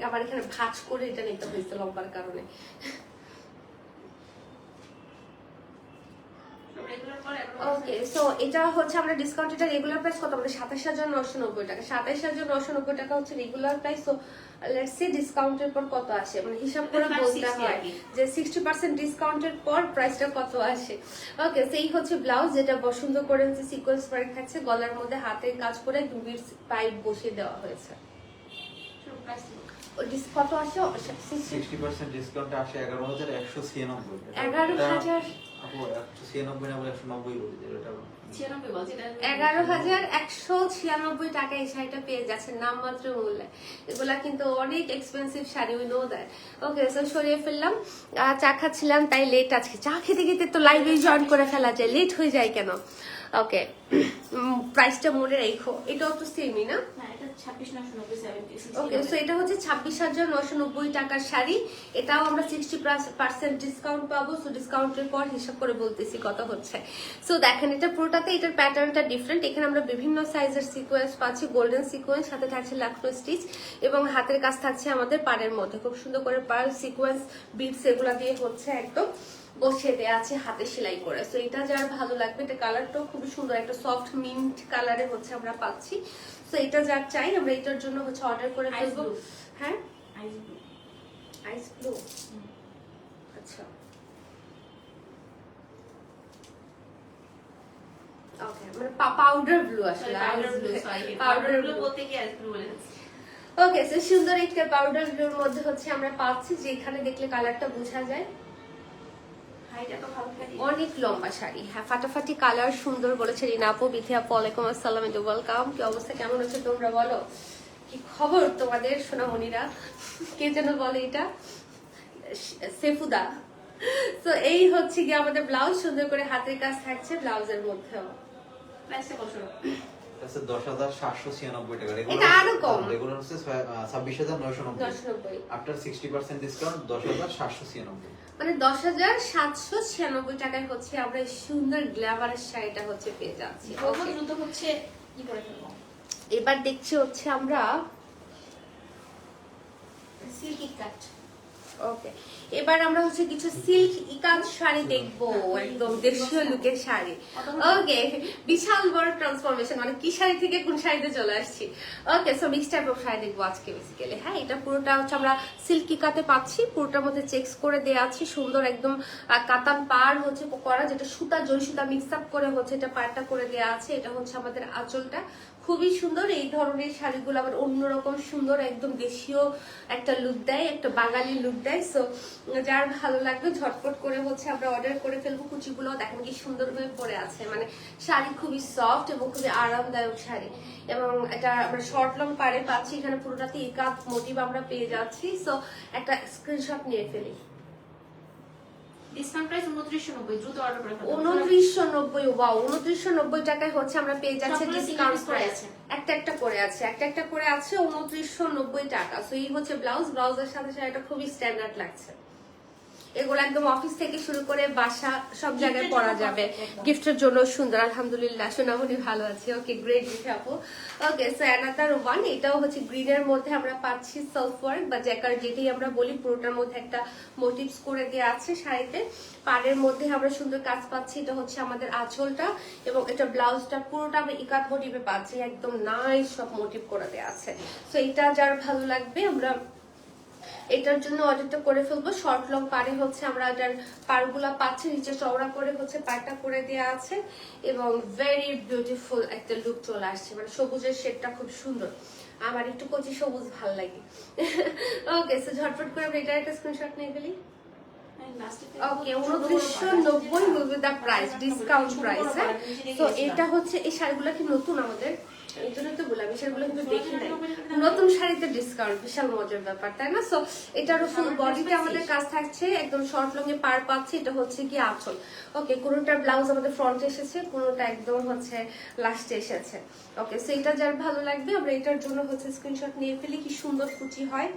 আবার এখানে ভাঁজ করে এটা নিতে হয়েছে লম্বার কারণে। ওকে, সো এটা হচ্ছে আমরা ডিসকাউন্ট, এটা রেগুলার প্রাইস কত আমাদের 27,990 টাকা। 27,990 টাকা হচ্ছে regular price. So let's see ডিসকাউন্টের পর কত আসে, মানে হিসাব করে বলতে হয় যে 60% ডিসকাউন্টের পর প্রাইসটা কত আসে। ওকে, সেই হচ্ছে ব্লাউজ, যেটা সুন্দর করে হচ্ছে সিকোয়েন্স ওয়ার্ক থাকছে, গলার মধ্যে হাতের কাজ করে দুবির পাইপ বসিয়ে দেওয়া হয়েছে। কত আসে? 60% ডিসকাউন্টে আসে 11,196। 11,000 আপু 196 না বলে 190 বলি, এটা 11,196 টাকা এই শাড়িটা পেয়ে যাচ্ছেন নামমাত্র মূল্যে। এগুলা কিন্তু অনেক expensive sari, we know that. Okay, so সরিয়ে ফেললাম। চা খাচ্ছিলাম তাই লেট আজকে। চা খেতে খেতে তো লাইভে জয়েন করে ফেলা যায়, লেট হয়ে যায় কেন? ওকে, প্রাইসটা মনে রেখো, এটাও তো সেমই না? না এটা 26,990 ওকে, সো এটা হচ্ছে 26,990 টাকার শাড়ি। এটাও আমরা 60% ডিসকাউন্ট পাবো। সো ডিসকাউন্টের পর হিসাব করে বলতেছি কত হচ্ছে। সো দেখেন এটা পুরোটাতে এটার প্যাটার্নটা ডিফারেন্ট। এখানে আমরা বিভিন্ন সাইজের সিকোয়েন্স পাচ্ছি, গোল্ডেন সিকোয়েন্স, সাথে থাকছে লাক্টো স্টিচ এবং হাতের কাজ থাকছে আমাদের পাড়ের মধ্যে খুব সুন্দর করে পার্ল সিকোয়েন্স বিটস এগুলা দিয়ে হচ্ছে একদম বসিয়ে দেওয়া আছে হাতে সেলাই করে। সো এটা যার ভালো লাগবে, এটা কালারটাও খুব সুন্দর, একটা সফট মিন্ট কালারে হচ্ছে আমরা পাচ্ছি। সো এটা যার চাই আমরা এটার জন্য হচ্ছে অর্ডার করে ফেলবো। হ্যাঁ, আইস ব্লু, আচ্ছা ওকে, মানে পাউডার ব্লু আসলে, পাউডার ব্লু বলতে কি আইস ব্লু বলে? ওকে, সো সুন্দর একটা পাউডার ব্লুর মধ্যে হচ্ছে আমরা পাচ্ছি, যে এখানে দেখলে কালারটা বোঝা যায়। অনেক লম্বা শাড়ি, হ্যাঁ ফাটাফাটি কালার, সুন্দর বলেছে রিনা আপু। বিথি আপু ওয়ালাইকুম আসসালাম, ওয়েলকাম। কি অবস্থা, কেমন আছে তোমরা বলো? কি খবর তোমাদের সোনামণিরা? কে যেন বলে এটা, সেফুদা। তো এই হচ্ছে কি আমাদের ব্লাউজ, সুন্দর করে হাতের কাজ থাকছে ব্লাউজের মধ্যেও। প্রাইসটা কত? আছে 10,796 টাকা। এটা আরো কম। রেগুলার হচ্ছে 26,990। 990 আফটার 60% ডিসকাউন্ট 10,796। মানে 10,796 টাকায় হচ্ছে আমরা এই সুন্দর গ্ল্যামারাস শাড়িটা হচ্ছে পেয়ে যাচ্ছি। বহুত ওকে, দ্রুত হচ্ছে কি করে ফেলবো। এবার দেখছি হচ্ছে আমরা সিল্কি কাট। ওকে, এবার আমরা হচ্ছে কিছু সিল্ক ইকাত শাড়ি দেখবো, একদম দেশীয় লুকের শাড়ি। ওকে, বিশাল বড় ট্রান্সফরমেশন, মানে কি শাড়ি থেকে কোন শাড়িতে চলে আসছি। Okay, so mix type of sari দেখবো আজকে বেসিক্যালি। হ্যাঁ, এটা পুরোটা হচ্ছে আমরা সিল্ক ইকাতে পাচ্ছি, পুরোটার মধ্যে চেক্স করে দেওয়া আছে, সুন্দর একদম কাতান পার হচ্ছে করা, যেটা সুতা জরি সুতা মিক্স আপ করে হচ্ছে এটা পাড়টা করে দেওয়া আছে। এটা হচ্ছে আমাদের আঁচলটা, খুবই সুন্দর। এই ধরনের শাড়িগুলো আবার অন্যরকম সুন্দর, একদম দেশীয় একটা লুক দেয়, একটা বাঙালি লুক দেয়। সো যার ভালো লাগবে ঝটপট করে হচ্ছে আমরা অর্ডার করে ফেলবো। কুচিগুলো দেখেন কি সুন্দর হয়ে পড়ে আছে, মানে শাড়ি খুবই সফট এবং খুবই আরামদায়ক শাড়ি। এবং এটা আমরা শর্ট লং পাড়ে পাচ্ছি, এখানে পুরোটাতে একাত মোটিভ আমরা পেয়ে যাচ্ছি। সো একটা স্ক্রিনশট নিয়ে ফেলি। ডিসকাউন্ট প্রাইস 2990, দ্রুত অর্ডার করে ফেলুন। 2990, ওয়াও, 2990 টাকায় হচ্ছে আমরা পেয়ে যাচ্ছি সবগুলো ডিসকাউন্ট single piece করে প্রাইস। আছে। একটা একটা করে আছে, একটা একটা করে আছে 2990 টাকা। সো এই হচ্ছে ব্লাউজ, ব্লাউজের সাথে শাড়িটা খুবই স্ট্যান্ডার্ড লাগছে। এগুলো একদম অফিস থেকে শুরু করে বাসা সব জায়গায় পরা যাবে, গিফটের জন্য সুন্দর। আলহামদুলিল্লাহ সোনামণি ভালো আছে। ওকে, গ্রেট গিফট আপু। ওকে, সো অ্যানাদার ওয়ান, এটাও হচ্ছে গ্রিনের মধ্যে আমরা পাচ্ছি সেলফ ওয়ার্ক বা জ্যাকার যেটাই আমরা বলি, পুরোটার মধ্যে একটা মোটিভস করে দেওয়া আছে শাড়িতে। পাড়ের মধ্যে আমরা সুন্দর কাজ পাচ্ছি, এটা হচ্ছে আমাদের আঁচলটা এবং এটা ব্লাউজটা পুরোটা আমরা ইকাত মোটিভে পাচ্ছি, একদম নাইস সব মোটিভ করে দেওয়া আছে। সো এটা যার ভালো লাগবে আমরা এটার জন্য অর্ডারটা করে ফেলবো। শর্ট লং পাড়ে হচ্ছে আমরা এটার পাড়গুলা পাচ্ছি, নিচে চওড়া করে হচ্ছে পাড়টা করে দেওয়া আছে এবং ভেরি বিউটিফুল একটা লুক চলে আসছে। মানে সবুজের শেডটা খুব সুন্দর, আমার একটু কচি সবুজ ভাল লাগে। ওকে, সো ঝটপট করে আমরা এটার একটা স্ক্রিনশট নিয়ে ফেলি। Okay, 2990 will be the price, discount price. হ্যাঁ, তো এটা হচ্ছে এই শাড়িগুলো কি নতুন আমাদের, এই জন্য তো বললাম এই শাড়িগুলো কিন্তু দেখি নাই। নতুন শাড়িতে ডিসকাউন্ট বিশাল মজার ব্যাপার, তাই না? সো এটারও ফুল বডিতে আমাদের কাজ থাকছে, একদম শর্ট লং এ পার পাচ্ছি। এটা হচ্ছে কি আঁচল। ওকে, কোনোটার ব্লাউজ আমাদের ফ্রন্টে এসেছে, কোনোটা একদম হচ্ছে লাস্টে এসেছে। ওকে, সো এটা যার ভালো লাগবে আমরা এটার জন্য হচ্ছে স্ক্রিনশট নিয়ে ফেলি। কি সুন্দর কুচি হয়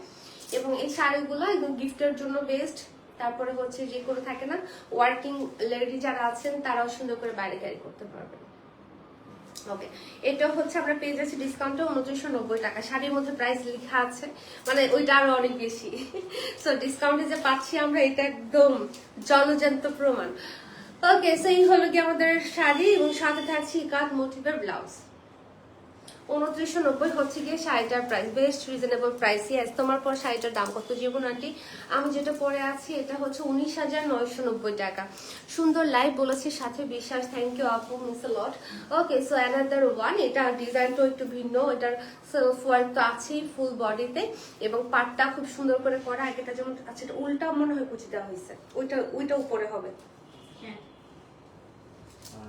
এবং এই শাড়িগুলো একদম গিফটের জন্য বেস্ট। তারপরে হচ্ছে যে কোনো থাকে না, ওয়ার্কিং লেডি যারা আছেন তারাও সুন্দর করে বাইরে ক্যারি করতে পারবেন। ওকে, এটা হচ্ছে আমরা পেয়ে যাচ্ছি ডিসকাউন্টে 2990 টাকা। শাড়ির মধ্যে প্রাইস লেখা আছে, মানে ওইটা আরো অনেক বেশি। সো ডিসকাউন্টে যে পাচ্ছি আমরা, এটা একদম জলজান্ত প্রমাণ। ওকে, সো এই হলো কি আমাদের শাড়ি এবং সাথে থাকছে ইকাত মোটিভের ব্লাউজ। 2990 হচ্ছে গিয়ে শাড়িটার price, best reasonable price. Yes, তোমার পর শাড়িটার দাম কত জীবন আন্টি? আমি যেটা পরে আছি এটা হচ্ছে 19,990 টাকা। সুন্দর লাইভ বলেছে সাথে বিশ্বাস, থ্যাংক ইউ আপু, মিস আ লট। ওকে, সো অ্যানাদার ওয়ান, এটা ডিজাইনটাও একটু ভিন্ন, এটার সেলফ ওয়ার্ক তো আছেই ফুল বডিতে এবং পাটটা খুব সুন্দর করে করা। আগেটা যেমন আছে, এটা উল্টা মনে হয় কুচি দেওয়া হয়েছে, ওইটা উপরে হবে। হ্যাঁ,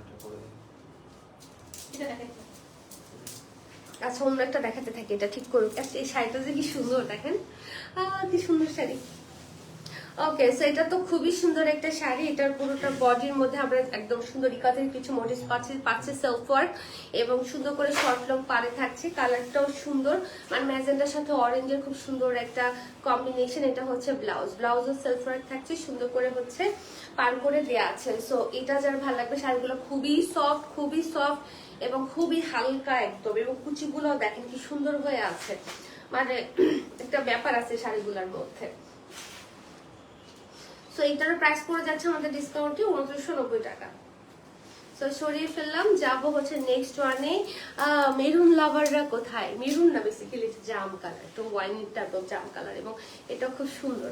এটা করে দিন। এটা দেখেন। আচ্ছা, অন্য একটা দেখাতে থাকি, এটা ঠিক করুক। আচ্ছা, এই শাড়িটা যে কি সুন্দর দেখেন, কি সুন্দর শাড়ি। ওকে, সো এটা তো খুবই সুন্দর একটা শাড়ি। এটার পুরোটা বডির মধ্যে আমরা একদম সুন্দর ইকাতের কিছু মোটিভ পাচ্ছি সেলফ ওয়ার্ক এবং সুন্দর করে শর্ট লং পাড়ে থাকছে। কালারটাও সুন্দর, মানে ম্যাজেন্ডার সাথে অরেঞ্জের খুব সুন্দর একটা কম্বিনেশন। এটা হচ্ছে ব্লাউজও সেলফ ওয়ার্ক থাকছে, সুন্দর করে হচ্ছে পার করে দেওয়া আছে। সো এটা যার ভালো লাগবে, শাড়িগুলো খুবই সফট এবং খুবই হালকা একদম, এবং কুচিগুলো দেখেন কি সুন্দর হয়ে আছে, মানে একটা ব্যাপার আছে শাড়িগুলোর মধ্যে। সো এটার প্রাইস পড়ে যাচ্ছে আমাদের ডিসকাউন্টে 2990 টাকা। সো সরিয়ে ফেললাম, যাবো হচ্ছে নেক্সট ওয়ানে। মেরুন লাভাররা কোথায়? মেরুন না, বেসিক্যালি জাম কালার, একটু wine type of jam colour, এবং এটা খুব সুন্দর,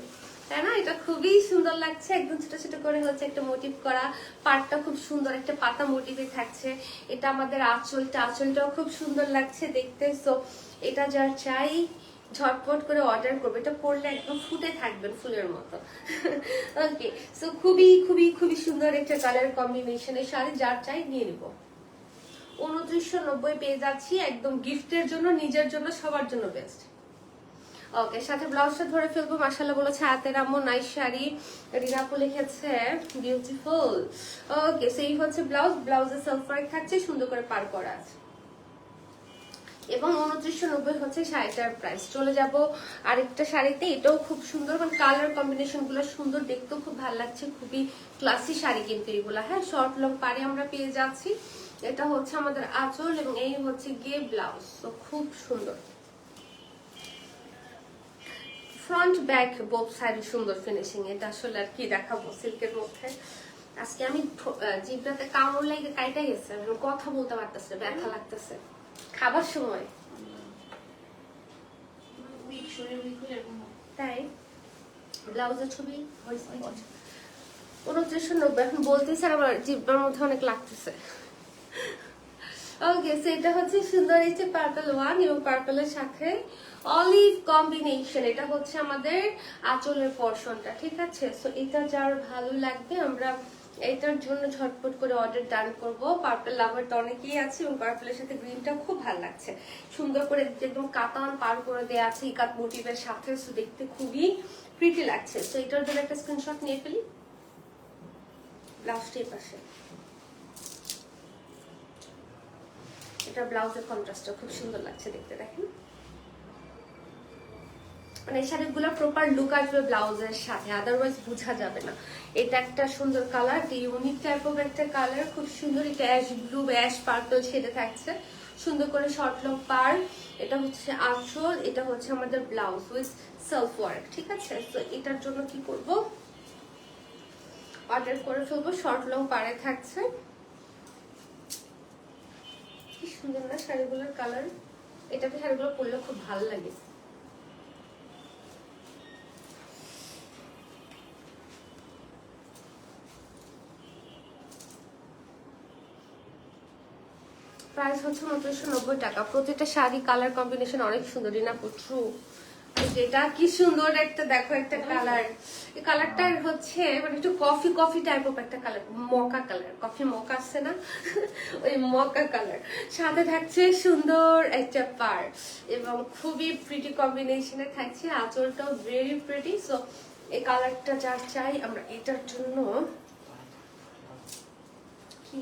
তাই না? এটা খুবই সুন্দর লাগছে, একদম ছোট ছোট করে হচ্ছে একটা মোটিভ করা, পাড়টা খুব সুন্দর একটা পাতা মোটিভে থাকছে। এটা আমাদের আঁচলটাও খুব সুন্দর লাগছে দেখতে। সো এটা যার চাই ঝটপট করে অর্ডার করবে, এটা পরলে একদম ফুটে থাকবেন ফুলের মতো। ওকে, সো খুবই সুন্দর একটা কালার কম্বিনেশনের শাড়ি, যার চাই নিয়ে নিব। 2990 পেয়ে যাচ্ছি, একদম গিফটের জন্য, নিজের জন্য, সবার জন্য বেস্ট। ওকে, সাথে ব্লাউজটা ধরে ফেলবো। মাশাআল্লাহ বলেছে হাতের আম্মু, নাইস শাড়ি। রিনাপু লিখেছে বিউটিফুল। ওকে, সেই হচ্ছে ব্লাউজের সেলফ ওয়ার্ক থাকছে, সুন্দর করে পার করা আছে, এবং 2990 হচ্ছে শাড়িটার প্রাইস। চলে যাব আরেকটা শাড়িতে, এটাও খুব সুন্দর, মানে কালার কম্বিনেশন গুলো সুন্দর, দেখতেও খুব ভালো লাগছে, খুবই ক্লাসি শাড়ি কিন্তু এগুলা। হ্যাঁ, শর্ট লং পাড়ে আমরা পেয়ে যাচ্ছি। এটা হচ্ছে আমাদের আঁচল এবং এই হচ্ছে গিয়ে ব্লাউজ। তো খুব সুন্দর, ফ্রন্ট ব্যাক বোথ সাইড সুন্দর ফিনিশিং। এটা আসলে আর কি দেখাবো সিল্কের মধ্যে। আজকে আমি জিভটাতে কামড় লেগে কাইটা গেছে, আমি কথা বলতে পারতেছে, ব্যথা লাগতেছে খাবার সময়, তাই। ব্লাউজের ছবি 2990, এখন বলতেছে আর আমার জিভটার মধ্যে অনেক লাগতেছে। ওকে, সো এটা হচ্ছে সুন্দর এই পার্পল ওয়ান, এবং পার্পলের সাথে অলিভ কম্বিনেশন। এটা হচ্ছে আমাদের আঁচলের পোরশনটা, ঠিক আছে? সো এটা যার ভালো লাগবে, আমরা এটার জন্য ঝটপট করে অর্ডার ডান করবো। পার্পল লাভার তো অনেকেই আছে, এবং পার্পলের সাথে গ্রিনটা খুব ভালো লাগছে, সুন্দর করে একদম কাতান পার করে দেওয়া আছে ইকাত মোটিভের সাথে। সো দেখতে খুবই প্রিটি লাগছে। সো এটার জন্য একটা স্ক্রিনশট নিয়ে ফেলি। ব্লাউজটির পাশে এটা ব্লাউজের কন্ট্রাস্টটা খুব সুন্দর লাগছে দেখতে, দেখেন। মানে এই শাড়িগুলো প্রপার লুক আসবে ব্লাউজের সাথে, আদারওয়াইজ বোঝা যাবে না। এটা একটা সুন্দর কালার, ইউনিক টাইপ অফ একটা কালার, খুব সুন্দর। এটা অ্যাশ ব্লু, অ্যাশ পার্পল শেডে থাকছে, সুন্দর করে শর্ট লং পার। এটা হচ্ছে আঁচল, এটা হচ্ছে আমাদের ব্লাউজ উইথ সেলফ ওয়ার্ক, ঠিক আছে? তো এটার জন্য কি করব, অর্ডার করে ফেলবো। শর্ট লং পারে থাকছে, কি সুন্দর না শাড়িগুলোর কালার। এটাতে শাড়িগুলো পরলে খুব ভালো লাগে। প্রাইস হচ্ছে 2990 টাকা। প্রতিটা শাড়ি কালার কম্বিনেশন অনেক সুন্দর। রিনা পুত্রু, যেটা কি সুন্দর একটা, দেখো একটা কালার। এই কালারটা হচ্ছে মানে একটু কফি টাইপ অফ একটা কালার, মকা কালার, কফি মকা আছে না, ওই মকা কালার। সাথে থাকছে সুন্দর একটা পার, এবং খুবই প্রিটি কম্বিনেশনে থাকছে। আঁচলটাও ভেরি প্রিটি। সো এই কালারটা যার চাই, আমরা এটার জন্য কি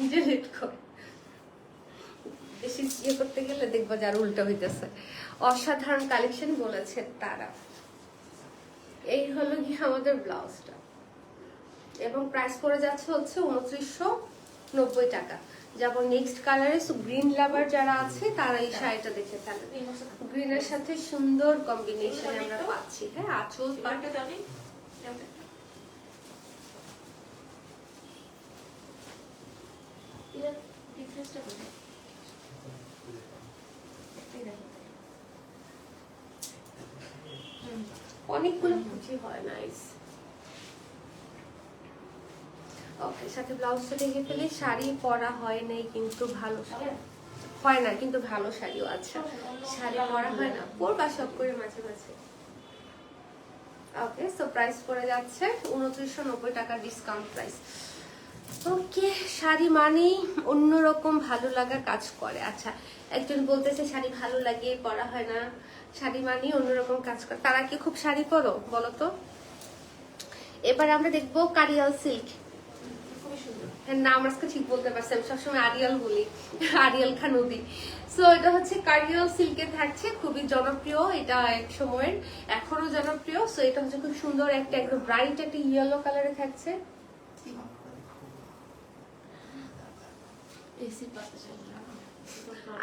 নিজে লেট করে বেশি ইয়ে করতে গেলে দেখবো যার উল্টা হইতেছে। অসাধারণ কালেকশন বলেছে তারা। এই হলো কি আমাদের ব্লাউজটা, এবং প্রাইস পড়ে যাচ্ছে হচ্ছে 2990 টাকা। যাব নেক্সট কালারে। গ্রিন লাভার যারা আছে তারা এই শাড়িটা দেখে ফেলেন, গ্রিনের সাথে সুন্দর কম্বিনেশন আমরা পাচ্ছি। হ্যাঁ, আঁচল পাটটা যাবে ডিফারেন্সটা কোথায়? অনেকগুলো কুচি হয়, নাইস। ওকে, সাথে ব্লাউজটা দেখে ফেলে। শাড়ি পরা হয় নাই কিন্তু ভালো হয় না, কিন্তু ভালো শাড়িও আছে। শাড়ি পরা হয় না, পরবা সব করে মাঝে মাঝে। ওকে, সো প্রাইস পড়ে যাচ্ছে 2990 টাকা, ডিসকাউন্ট প্রাইস। ওকে, শাড়ি মানেই অন্যরকম ভালো লাগা কাজ করে। আচ্ছা, একজন বলতেছে শাড়ি ভালো লাগে, পরা হয় না। শাড়ি মানেই অন্যরকম কাজ করে। তারা কি খুব শাড়ি পরো বলো তো? এবার আমরা দেখবো কারিয়াল সিল্ক। খুবই সুন্দর। নাম আজকে ঠিক বলতে পারছি, আমি সবসময় আরিয়াল বলি, আরিয়াল খান নদী। সো এটা হচ্ছে কারিয়াল সিল্কে থাকছে, খুবই জনপ্রিয় এটা এক সময়ের, এখনো জনপ্রিয়। সো এটা হচ্ছে খুব সুন্দর একটা একদম ব্রাইট একটা ইয়েলো কালারে থাকছে। এসি পাশে চলে যাবে।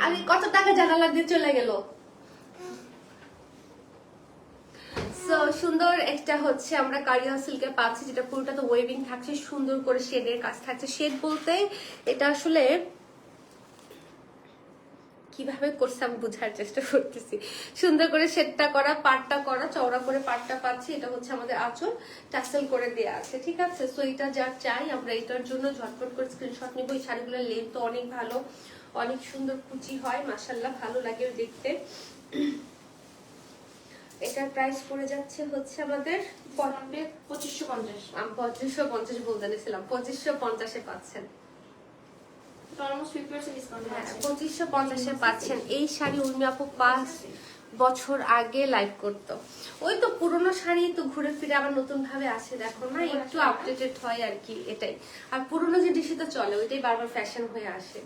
আরে কত টাকা জানালা দিয়ে চলে গেল। সো সুন্দর একটা হচ্ছে আমরা কারিয়াল সিল্কে পাচ্ছি, যেটা পুরোটা তো ওয়েভিং থাকছে, সুন্দর করে শেডের কাজ থাকছে। শেড বলতে এটা আসলে কিভাবে করছে আমি বোঝার চেষ্টা করতেছি। সুন্দর করে শেডটা করা, পাটটা করা, চওড়া করে পাটটা পাচ্ছি। এটা হচ্ছে আমাদের আঁচল, টাসেল করে দেয়া আছে, ঠিক আছে। সো এটা যা চাই আমরা এটার জন্য ঝটপট করে স্ক্রিনশট নিব। এই শাড়িগুলোর লেন্থ তো অনেক ভালো, অনেক সুন্দর কুচি হয়, মাশাআল্লাহ ভালো লাগে দেখতে। এটার প্রাইস পড়ে যাচ্ছে হচ্ছে আমাদের 2550। 2550 বলতে নিয়েছিলাম, 2550-এ পাচ্ছেন। অলমোস্ট 50% ডিসকাউন্ট হ্যাঁ, আছে। 2550-এ পাচ্ছেন। এই শাড়ি উর্মি আপু 5 বছর আগে লাইভ করতো। ওই তো পুরোনো শাড়ি তো ঘুরে ফিরে আবার নতুন ভাবে আসে, দেখো না, একটু আপডেটেড হয় আর কি, এটাই। আর পুরোনো জিনিসই তো চলে, ওইটাই বারবার ফ্যাশন হয়ে আসে,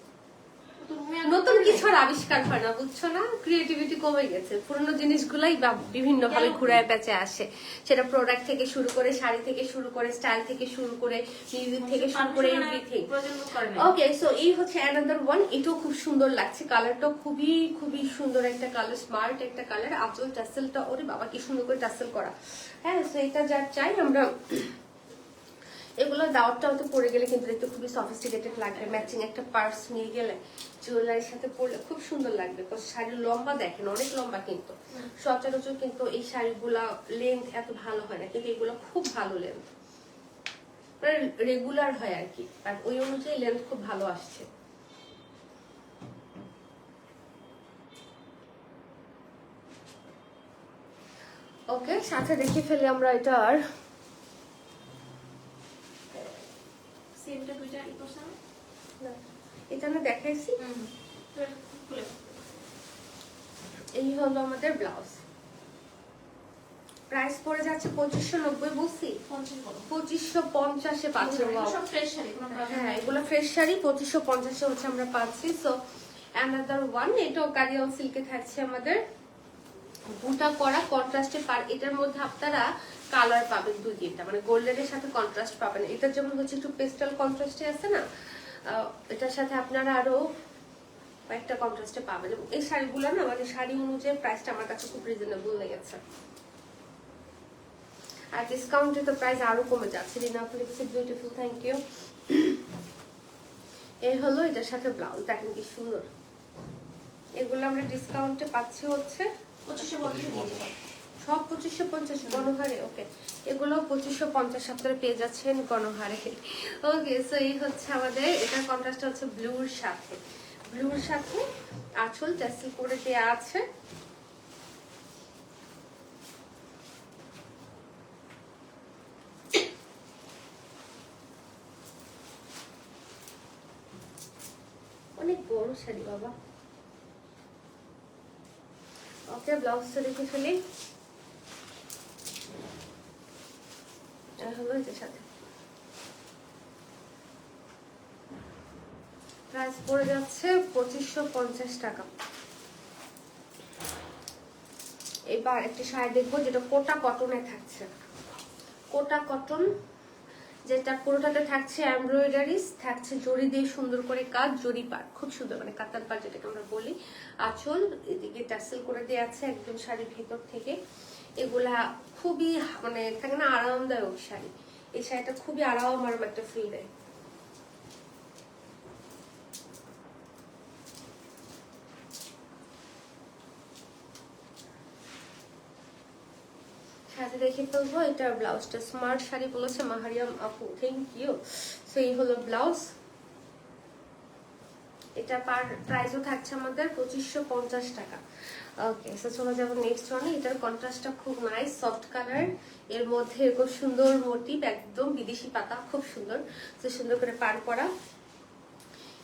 নতুন কিছুর আবিষ্কার হয় না, বুঝছো না? ক্রিয়েটিভিটি কমে গেছে, পুরোনো জিনিসগুলাই বিভিন্ন ভাবে ঘুরায় পেঁচে আসে। সেটা প্রোডাক্ট থেকে শুরু করে, শাড়ি থেকে শুরু করে, স্টাইল থেকে শুরু করে, মিউজিক থেকে শুরু করে, এভরিথিং। ওকে, সো এই হচ্ছে অ্যানাদার ওয়ান। এটাও খুব সুন্দর লাগছে, কালারটাও খুবই খুবই সুন্দর একটা কালার, স্মার্ট একটা কালার। আঁচল টাসেলটা, ওরে বাবা কি সুন্দর করে টাসেল করা। হ্যাঁ, সো এটা যা চাই আমরা। এগুলো দাওয়াতটাও তো পরে গেলে কিন্তু দেখতে খুবই সফিস্টিকেটেড লাগবে, ম্যাচিং একটা পার্স নিয়ে গেলে জুয়েলারির সাথে পরলে খুব সুন্দর লাগবে। শাড়ির লম্বা দেখেন, অনেক লম্বা, কিন্তু সচরাচর কিন্তু এই শাড়িগুলা লেন্থ এত ভালো হয় না, কিন্তু এগুলো খুব ভালো লেন্থ, মানে রেগুলার হয় আর কি, আর ওই অনুযায়ী লেন্থ খুব ভালো আসছে। ওকে, সাথে দেখে ফেলি আমরা এটার সেমটা দুইটা ই করছ না? এটা আমি দেখাইছি। খুলে এই হলো আমাদের ব্লাউজ, প্রাইস পড়ে যাচ্ছে 2590, বলছি 2550-এ পাচ্ছি। সব ফ্রেশ শাড়ি, কোনো প্রবলেম হ্যাঁ, নেই। এগুলো ফ্রেশ শাড়ি 2550-এ হচ্ছে আমরা পাচ্ছি। সো অ্যানাদার ওয়ান, এটাও কারিয়াল সিল্কে থাকছে আমাদের, বুটা করা কন্ট্রাস্টে পার। এটার মধ্যে আপনারা কালার পাবেন দুই তিনটা, মানে গোল্ডেনের সাথে কন্ট্রাস্ট পাবেন। এটা যেমন হচ্ছে একটু পেস্টাল কন্ট্রাস্টে আছে না, এটার সাথে আপনারা আরো কয়েকটা কন্ট্রাস্টে পাবেন। এবং এই শাড়িগুলো না, মানে শাড়ি অনুযায়ী প্রাইসটা আমার কাছে খুব রিজনেবল লেগেছে। আর ডিসকাউন্টে তো প্রাইস আরো কমে যাচ্ছে। রিনা আপু লিখেছে বিউটিফুল, থ্যাংক ইউ। এই হলো এটার সাথে ব্লাউজ, দেখেন কি সুন্দর। এগুলো আমরা ডিসকাউন্টে পাচ্ছি হচ্ছে 2550 সব 2550 গণহারে। ওকে, এগুলো 2550 আপনারা পেয়ে যাচ্ছেন গণহারে। ওকে, সো এই হচ্ছে আমাদের, এটার কন্ট্রাস্ট হচ্ছে ব্লুর সাথে, ব্লুর সাথে আঁচল টাসেল করে দেয়া আছে। অনেক বড় শাড়ি বাবা। ওকে, ব্লাউজটা দেখে ফেলি। হলো এটার সাথে প্রাইস পড়ে যাচ্ছে 2550 টাকা। এবার একটা শাড়ি দেখবো যেটা কোটা কটনে থাকছে, কোটা কটন, যেটা পুরোটাতে থাকছে এমব্রয়ডারিজ, থাকছে জরি দিয়ে সুন্দর করে কাজ, জরি পাট খুব সুন্দর, মানে কাতান পাট যেটাকে আমরা বলি। আঁচল এদিকে টাসেল করে দেওয়া আছে একদম শাড়ির ভেতর থেকে। এগুলা খুবই মানে থাকে না আরামদায়ক শাড়ি, এই শাড়িটা খুবই আরাম একটা ফিল দেয়। সাথে দেখে ফেলবো এটার ব্লাউজটা, স্মার্ট শাড়ি বলেছে মাহারিয়াম আপু, থ্যাংক ইউ। সো এই হলো ব্লাউজ, এটা প্রাইসও থাকছে আমাদের 2550 টাকা। ওকে, সো চলে যাবো নেক্সট ওয়ানে। এটার কন্ট্রাস্টটা খুব নাইস, সফট কালার, এর মধ্যে খুব সুন্দর মোটিভ, একদম বিদেশি পাতা, খুব সুন্দর। তো সুন্দর করে পার করা।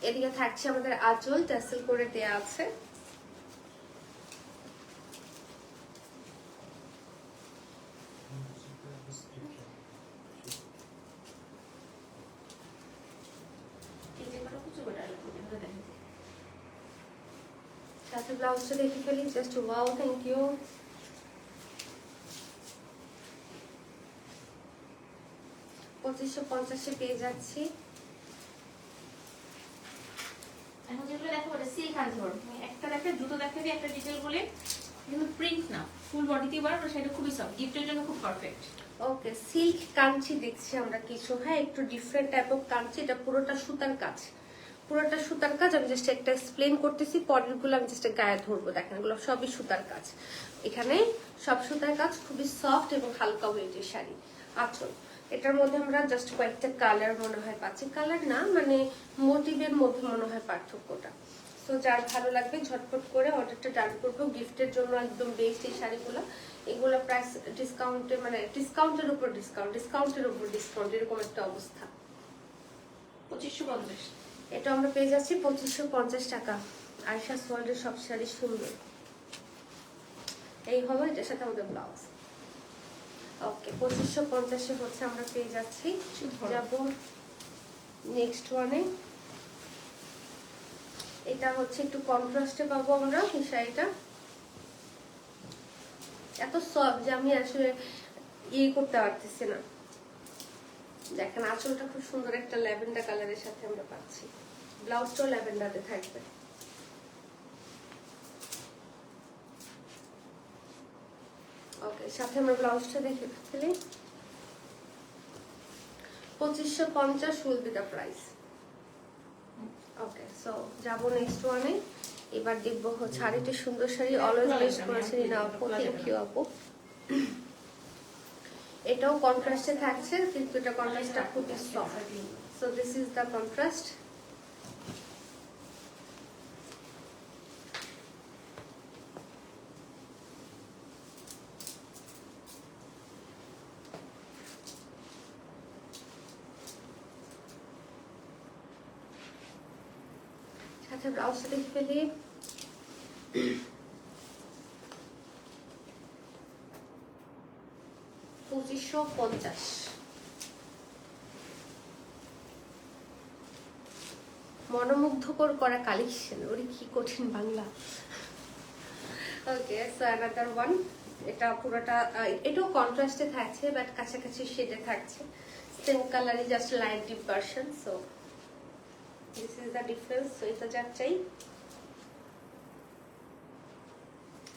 এদিকে থাকছে আমাদের আঁচল, ট্যাসেল করে দেয়া আছে। এই যে কটা কুচি করে আলু করে দেখেন। সাথে ব্লাউজটা দেখে ফেলি, জাস্ট ওয়াও, থ্যাংক ইউ। $2550 পেয়ে যাচ্ছি। এখন যেগুলো দেখো ওটা সিল্ক আনজোর, একটা দেখে দ্রুত দেখাবি একটা ডিটেল বলে, কিন্তু প্রিন্ট না, ফুল বডিতে বার, সেটা খুবই সফট, গিফটের জন্য খুব পারফেক্ট। ওকে, সিল্ক কাঞ্চি দেখছি আমরা কিছু, হ্যাঁ একটু ডিফারেন্ট টাইপ অফ কাঞ্চি। এটা পুরোটা সুতার কাজ, পুরোটা সুতার কাজ। আমি জাস্ট একটা এক্সপ্লেন করতেছি, পরের গুলো আমি জাস্ট গায়ে ধরবো। দেখেন এগুলো সবই সুতার কাজ, এখানে সব সুতার কাজ, খুবই সফট এবং হালকা ওয়েটের শাড়ি। আঁচল, এটার মধ্যে আমরা জাস্ট কয়েকটা কালার মনে হয় পাচ্ছি, কালার না মানে মোটিভের মধ্যে মনে হয় পার্থক্যটা। তো যার ভালো লাগবে ঝটপট করে অর্ডারটা ডান করবো, গিফটের জন্য একদম বেস্ট এই শাড়িগুলো। এগুলো প্রাইস ডিসকাউন্টে, মানে ডিসকাউন্টের উপর ডিসকাউন্ট, ডিসকাউন্টের উপর ডিসকাউন্ট, এরকম একটা অবস্থা। 2550। এটা আমরা পেয়ে যাচ্ছি 2550 টাকা। আয়শা ওয়ার্ল্ডের সব শাড়ি সুন্দর। এই হবে এটার সাথে আমাদের ব্লাউজ। ওকে, 2550 হচ্ছে আমরা পেয়ে যাচ্ছি। যাব নেক্সট ওয়ানে। এটা হচ্ছে একটু কন্ট্রাস্টে পাবো আমরা এই শাড়িটা। এত সফট যে আমি আসলে ইয়ে করতে পারতেছি না। দেখেন আঁচলটা খুব সুন্দর একটা ল্যাভেন্ডার কালারের সাথে আমরা পাচ্ছি, ব্লাউজটাও ল্যাভেন্ডারে থাকবে। ওকে, সাথে আমরা ব্লাউজটা দেখে ফেলি। 2550 will be the price. Okay, so যাব নেক্সট ওয়ানে। এবার দেখবো হচ্ছে আরেকটি সুন্দর শাড়ি, অলওয়েজ বেস্ট করেছেন না আপু, থ্যাংক ইউ আপু। এটাও কন্ট্রাস্টে থাকছে, কিন্তু এটা কন্ট্রাস্টটা খুবই soft. So this is the contrast. সাথে ব্লাউজটা দেখে ফেলি। $2550। মনোমুগ্ধকর করা কালেকশন, ওরে কি কঠিন বাংলা। ওকে, সো অ্যানাদার ওয়ান। এটা পুরোটা এটাও কন্ট্রাস্টে থাকছে, বাট কাছাকাছি শেডে থাকছে, সেম কালারই, just light deep version. So this is the difference. So এটা যা চাই।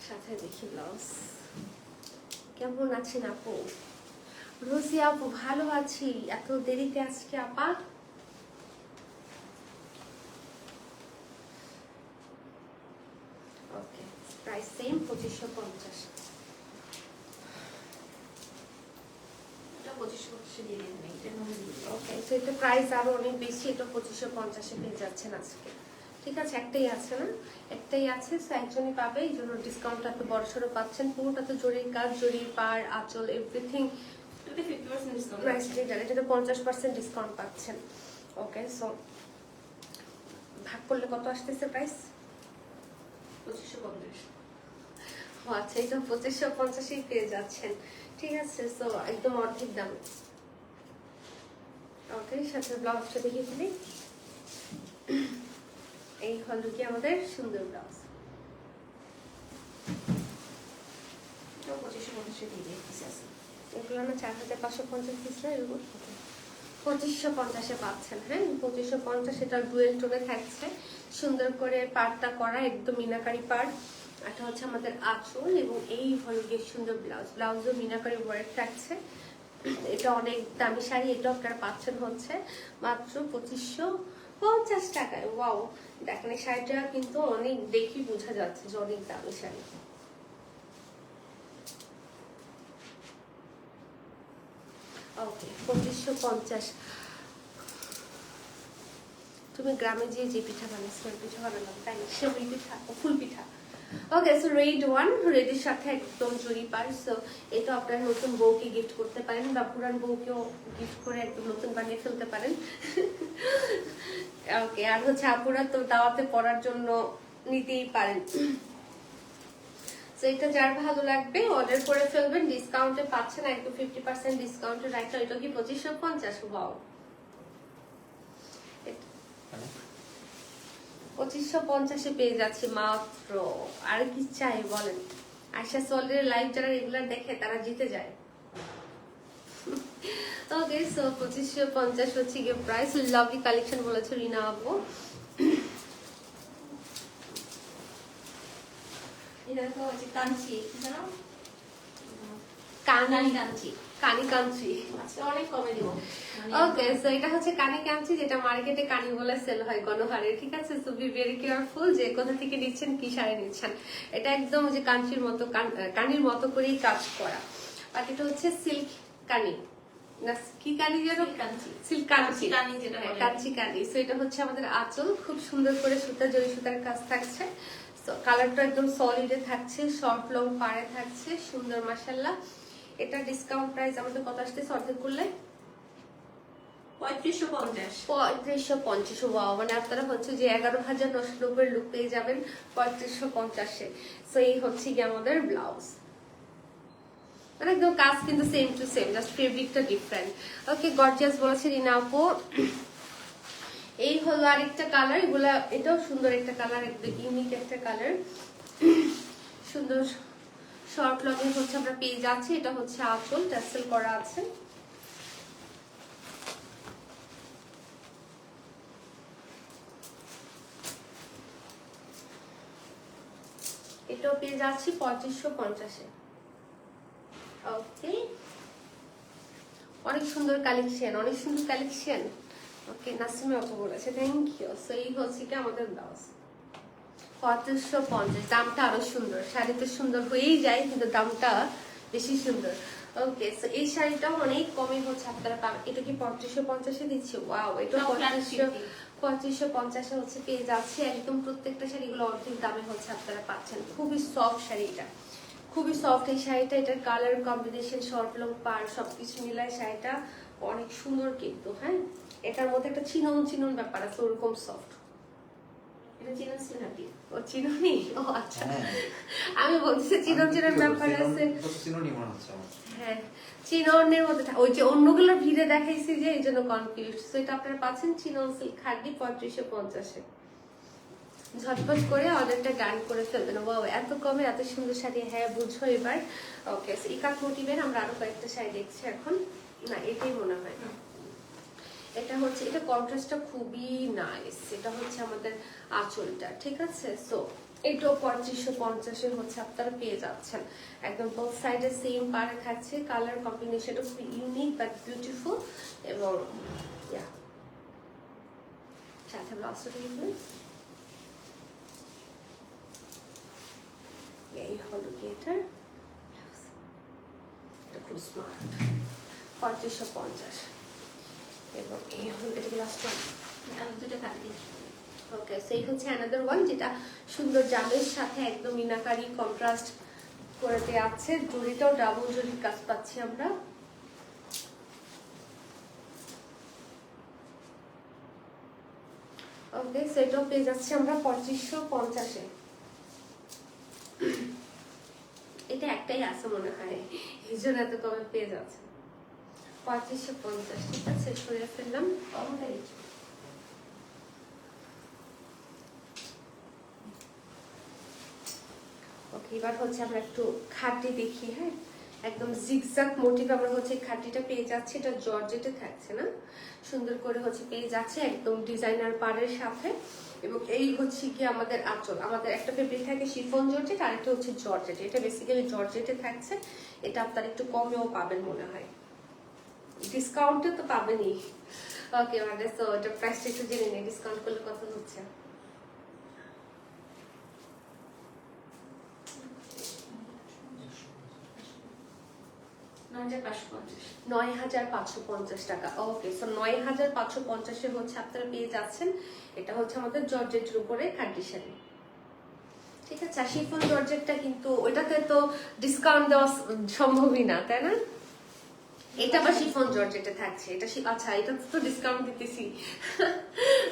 সাথে দেখি ব্লাউজ। কেমন আছেন আপু? রোজি আপু ভালো আছি, এত দেরিতে আজকে আপা? ওকে, প্রাইস সেম 2550। এটা 2550 দিয়ে দিন, এটা নয় দিয়ে দিন। ওকে, তো এটা প্রাইস আরো অনেক বেশি, এটা 2550 পেয়ে যাচ্ছেন আজকে। ঠিক আছে, একটাই আছে না, একটাই আছে, তো একজনই পাবে, এই জন্য ডিসকাউন্টটা একটু বড়সড় পাচ্ছেন। পুরোটা তো জরির কাজ, জরির পার, আঁচল, এভরিথিং এটা 50% ডিসকাউন্ট প্রাইস লিটার, এটাতে 50% ডিসকাউন্ট পাচ্ছেন। ওকে, সো ভাগ করলে কত আসতেছে প্রাইস? 2550। ও আচ্ছা, এটা 2550 পেয়ে যাচ্ছেন। ঠিক আছে, সো একদম অর্ধেক দাম। ওকে, সাথে ব্লাউজটা দেখিয়ে ফেলি। এই হলো কি আমাদের সুন্দর ব্লাউজ। এটা 2550 দিয়ে দিন, পিস আছে। এগুলো না 4550 পিস না, এগুলো 2550 পাচ্ছেন। হ্যাঁ, 2550, এটা ডুয়েল টোনে থাকছে, সুন্দর করে পাড়টা করা, একদম মিনাকারি পাড়। এটা হচ্ছে আমাদের আঁচল, এবং এই হলো গিয়ে সুন্দর ব্লাউজ। ব্লাউজও মিনাকারি ওয়ার্ক থাকছে। এটা অনেক দামি শাড়ি, এটা আপনারা পাচ্ছেন হচ্ছে মাত্র 2550 টাকায়। ওয়াও, দেখেন এই শাড়িটা কিন্তু অনেক দেখি বোঝা যাচ্ছে যে অনেক দামি শাড়ি। ওকে, 2550। তুমি গ্রামে যে যে পিঠা বানাইছো ওই পিঠা বানালাম তাই সেমই পিঠা ও ফুল পিঠা। ওকে সো রেড ওয়ান, রেডের সাথে একদম জরি পার। সো এটা আপনারা নতুন বউকে গিফট করতে পারেন বা পুরান বউকেও গিফট করে একদম নতুন বানিয়ে ফেলতে পারেন। ওকে আর হচ্ছে আপুরা তো দাওয়াতে পড়ার জন্য নিতেই পারেন। তো এটা যার ভালো লাগবে অর্ডার করে ফেলবেন, ডিসকাউন্টে পাচ্ছেন একদম 50% ডিসকাউন্টে রাইট। এটা কি 2550? ওয়াও 2550 পেয়ে যাচ্ছে মাত্র। আর কি চাই বলেন? আয়শা সোলের লাইভ যারা রেগুলার দেখে তারা জিতে যায়। ওকে সো 2550 হচ্ছে গিয়ে প্রাইস। লাভলি কালেকশন বলেছে রিনা আপু। এটা তো হচ্ছে কাঞ্চি, জানো? কানি কাঞ্চি। কানি কাঞ্চি। আজকে অনেক কমে দিব। ওকে সো এটা হচ্ছে কানি কাঞ্চি, যেটা মার্কেটে কানি বলে সেল হয় গণহারে, ঠিক আছে? সো বি ভেরি কেয়ারফুল যে কোথা থেকে নিচ্ছেন, কি শাড়ি নিচ্ছেন। এটা একদম যে কাঞ্চির মতো, কানির মতো করেই কাজ করা। বাট এটা হচ্ছে সিল্ক কানি না কি কানি যেন, কাঞ্চি। সিল্ক কাঞ্চি, কানি যেটা বলে। কাঞ্চি কানি। সো এটা হচ্ছে আমাদের আঁচল, খুব সুন্দর করে সুতা জরি সুতার কাজ থাকছে। সো কালারটা একদম সলিডে থাকছে, শর্ট লং পাড়ে থাকছে, সুন্দর মাশাআল্লাহ। এটা ডিসকাউন্ট প্রাইস আমাদের কত আসতেছে অর্ধেক করলে? 3550। 3550। ওয়াও, মানে আপনারা হচ্ছে যে 11,990 লুক পেয়ে যাবেন 3550-এ। সো এই হচ্ছে কি আমাদের ব্লাউজ, মানে একদম কাজ কিন্তু সেম টু সেম, জাস্ট ফেব্রিকটা ডিফারেন্ট। ওকে গর্জিয়াস বলেছে রিনা আপু। এই হলো আরেকটা কালার, এগুলা এটাও সুন্দর একটা কালার, একদম ইউনিক একটা কালার, সুন্দর শর্ট লং হচ্ছে আমরা পেয়ে যাচ্ছি। এটা হচ্ছে আঁচল, টাসেল করা আছে। এটাও পেয়ে যাচ্ছি 3550-এ। ওকে অনেক সুন্দর কালেকশন, অনেক সুন্দর কালেকশন। ওকে নাসিমা আপু বলেছে থ্যাংক ইউ। সো এই হচ্ছে কি আমাদের ব্লাউজ 3550। দামটা আরো সুন্দর, শাড়িতে সুন্দর হয়েই যায় কিন্তু দামটা বেশি সুন্দর। ওকে সো এই শাড়িটাও অনেক কমে হচ্ছে আপনারা পাবেন। এটা কি 3550-এ দিচ্ছে? ওয়াও, এটা 3550-এ হচ্ছে পেয়ে যাচ্ছে একদম। প্রত্যেকটা শাড়িগুলো অর্ধেক দামে হচ্ছে আপনারা পাচ্ছেন। খুবই সফট শাড়ি, এটা খুবই সফট এই শাড়িটা। এটার কালার কম্বিনেশন, শর্ট লং পার সবকিছু মিলায় শাড়িটা অনেক সুন্দর কিন্তু। হ্যাঁ এটার মধ্যে একটা চিনন চিনন ব্যাপার আছে, ওরকম সফট। এটা চিনন ছিল নাকি? ও চিননি? ও আচ্ছা, হ্যাঁ। আমি বলছি চিনন চিনন ব্যাপার আছে। চিননই মনে হচ্ছে আমার। হ্যাঁ চিননের মধ্যে ওই যে অন্যগুলোর ভিড়ে দেখাইছি যে এই জন্য কনফিউজ। তো এটা আপনারা পাচ্ছেন চিনন সিল্ক খাড্ডি 3550-এ। ঝটপট করে অর্ডারটা ডান করে ফেলবেন। ওয়াও এত কমে এত সুন্দর শাড়ি, হ্যাঁ বুঝো এবার। ওকে ইকাত মোটিভের আমরা আরো কয়েকটা শাড়ি দেখছি এখন, না এটাই মনে হয়। এটা হচ্ছে, এটা কন্ট্রাস্টটা খুবই নাইস। এটা হচ্ছে আমাদের আঁচলটা, ঠিক আছে? সো এটাও 3550-এ হচ্ছে আপনারা পেয়ে যাচ্ছেন। একদম বোথ সাইডে সেম পারে থাকছে, কালার কম্বিনেশনটা খুব ইউনিক বাট বিউটিফুল। এবং সাথে ব্লাউজটা দেখবেন, এই হলো কি এটা খুব স্মার্ট 3550। এবং এই হলো এটা লাস্ট ওয়ান। আমি দুটো কাটি। ওকে সেই হচ্ছে অ্যানাদার ওয়ান, যেটা সুন্দর জামের সাথে একদম মিনাকারি কন্ট্রাস্ট করে দেওয়া আছে। জরিটাও ডাবল জরির কাজ পাচ্ছি আমরা। ওকে সেটাও পেয়ে যাচ্ছি আমরা 3550-এ। এটা একটাই আছে মনে হয়, এই জন্য এত কমে পেয়ে যাচ্ছে 3550। ঠিক আছে সরিয়ে ফেললাম। ওকে এবার হচ্ছে আমরা একটু খাটি দেখি। হ্যাঁ একদম জিগজাগ মোটিভ আমরা হচ্ছে খাটিটা পেয়ে যাচ্ছি। এটা জর্জেটে থাকছে না, সুন্দর করে হচ্ছে পেয়ে যাচ্ছে একদম ডিজাইনার পাড়ের সাথে। এবং এই হচ্ছে কি আমাদের আঁচল। আমাদের একটা ফেব্রিক থাকে শিফন জর্জেট, আর একটা হচ্ছে জর্জেট। এটা বেসিক্যালি জর্জেটে থাকছে। এটা আপনারা একটু কমেও পাবেন মনে হয়, ডিসকাউন্টে তো পাবেনই। ওকে মানে তো এটা প্রাইসটা একটু জেনে নিই, ডিসকাউন্ট করলে কত হচ্ছে। 9,550 টাকা। ওকে, সো 9,550-এ হচ্ছে আপনারা পেয়ে যাচ্ছেন। এটা হচ্ছে আমাদের জর্জেটের উপরে খাড্ডি শাড়ি, ঠিক আছে। আর শিফন জর্জেটটা কিন্তু ওইটাতে তো ডিসকাউন্ট দেওয়া সম্ভবই না, তাই না? এটা আবার শিফন জর্জেটে থাকছে, এটা আচ্ছা, এটা তো ডিসকাউন্ট দিতেছি।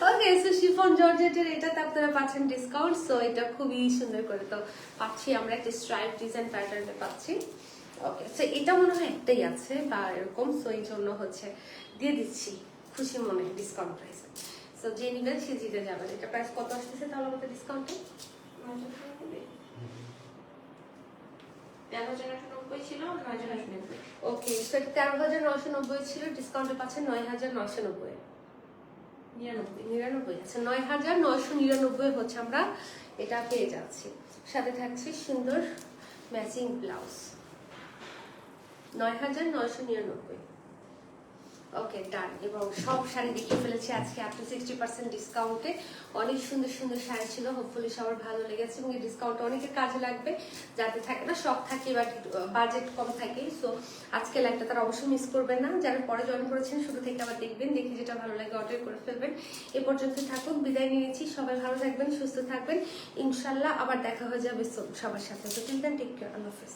ওকে, সো শিফন জর্জেটের এটাতে আপনারা পাচ্ছেন ডিসকাউন্ট। সো এটা খুবই সুন্দর করে তো পাচ্ছি আমরা, একটা স্ট্রাইপ ডিজাইন প্যাটার্নে পাচ্ছি। ওকে, সো এটা মনে হয় একটাই আছে বা এরকম, সো এই জন্য হচ্ছে দিয়ে দিচ্ছি খুশি মনে ডিসকাউন্ট প্রাইস। সো যে নিবেন সে জিতে যাবেন। এটা প্রাইস কত আসতেছে তাহলে আমাদের ডিসকাউন্টে? 13,990 ছিল, 9,990। ওকে, সো এটা 13,990 ছিল, ডিসকাউন্টে পাচ্ছেন 9,990। 99 আছে, 9,999 হচ্ছে আমরা এটা পেয়ে যাচ্ছি। সাথে থাকছে সুন্দর ম্যাচিং ব্লাউজ, 9,999। ওকে, ডান। এবং সব শাড়ি দেখিয়ে ফেলেছি আজকে আপনি 60% ডিসকাউন্টে। অনেক সুন্দর সুন্দর শাড়ি ছিল, হোপফুলি সবার ভালো লেগেছে এবং এই ডিসকাউন্ট অনেকের কাজে লাগবে, যাতে থাকে না শখ থাকে বা বাজেট কম থাকে। সো আজকে লাইভটা তারা অবশ্যই মিস করবেন না। যারা পরে জয়েন করেছেন শুরু থেকে আবার দেখবেন, দেখে যেটা ভালো লাগে অর্ডার করে ফেলবেন। এ পর্যন্ত থাকুন, বিদায় নিয়েছি। সবাই ভালো থাকবেন, সুস্থ থাকবেন, ইনশাল্লাহ আবার দেখা হয়ে যাবে সবার সাথে। তো টিল দেন, টেক কেয়ার, আল্লাহ হাফেজ।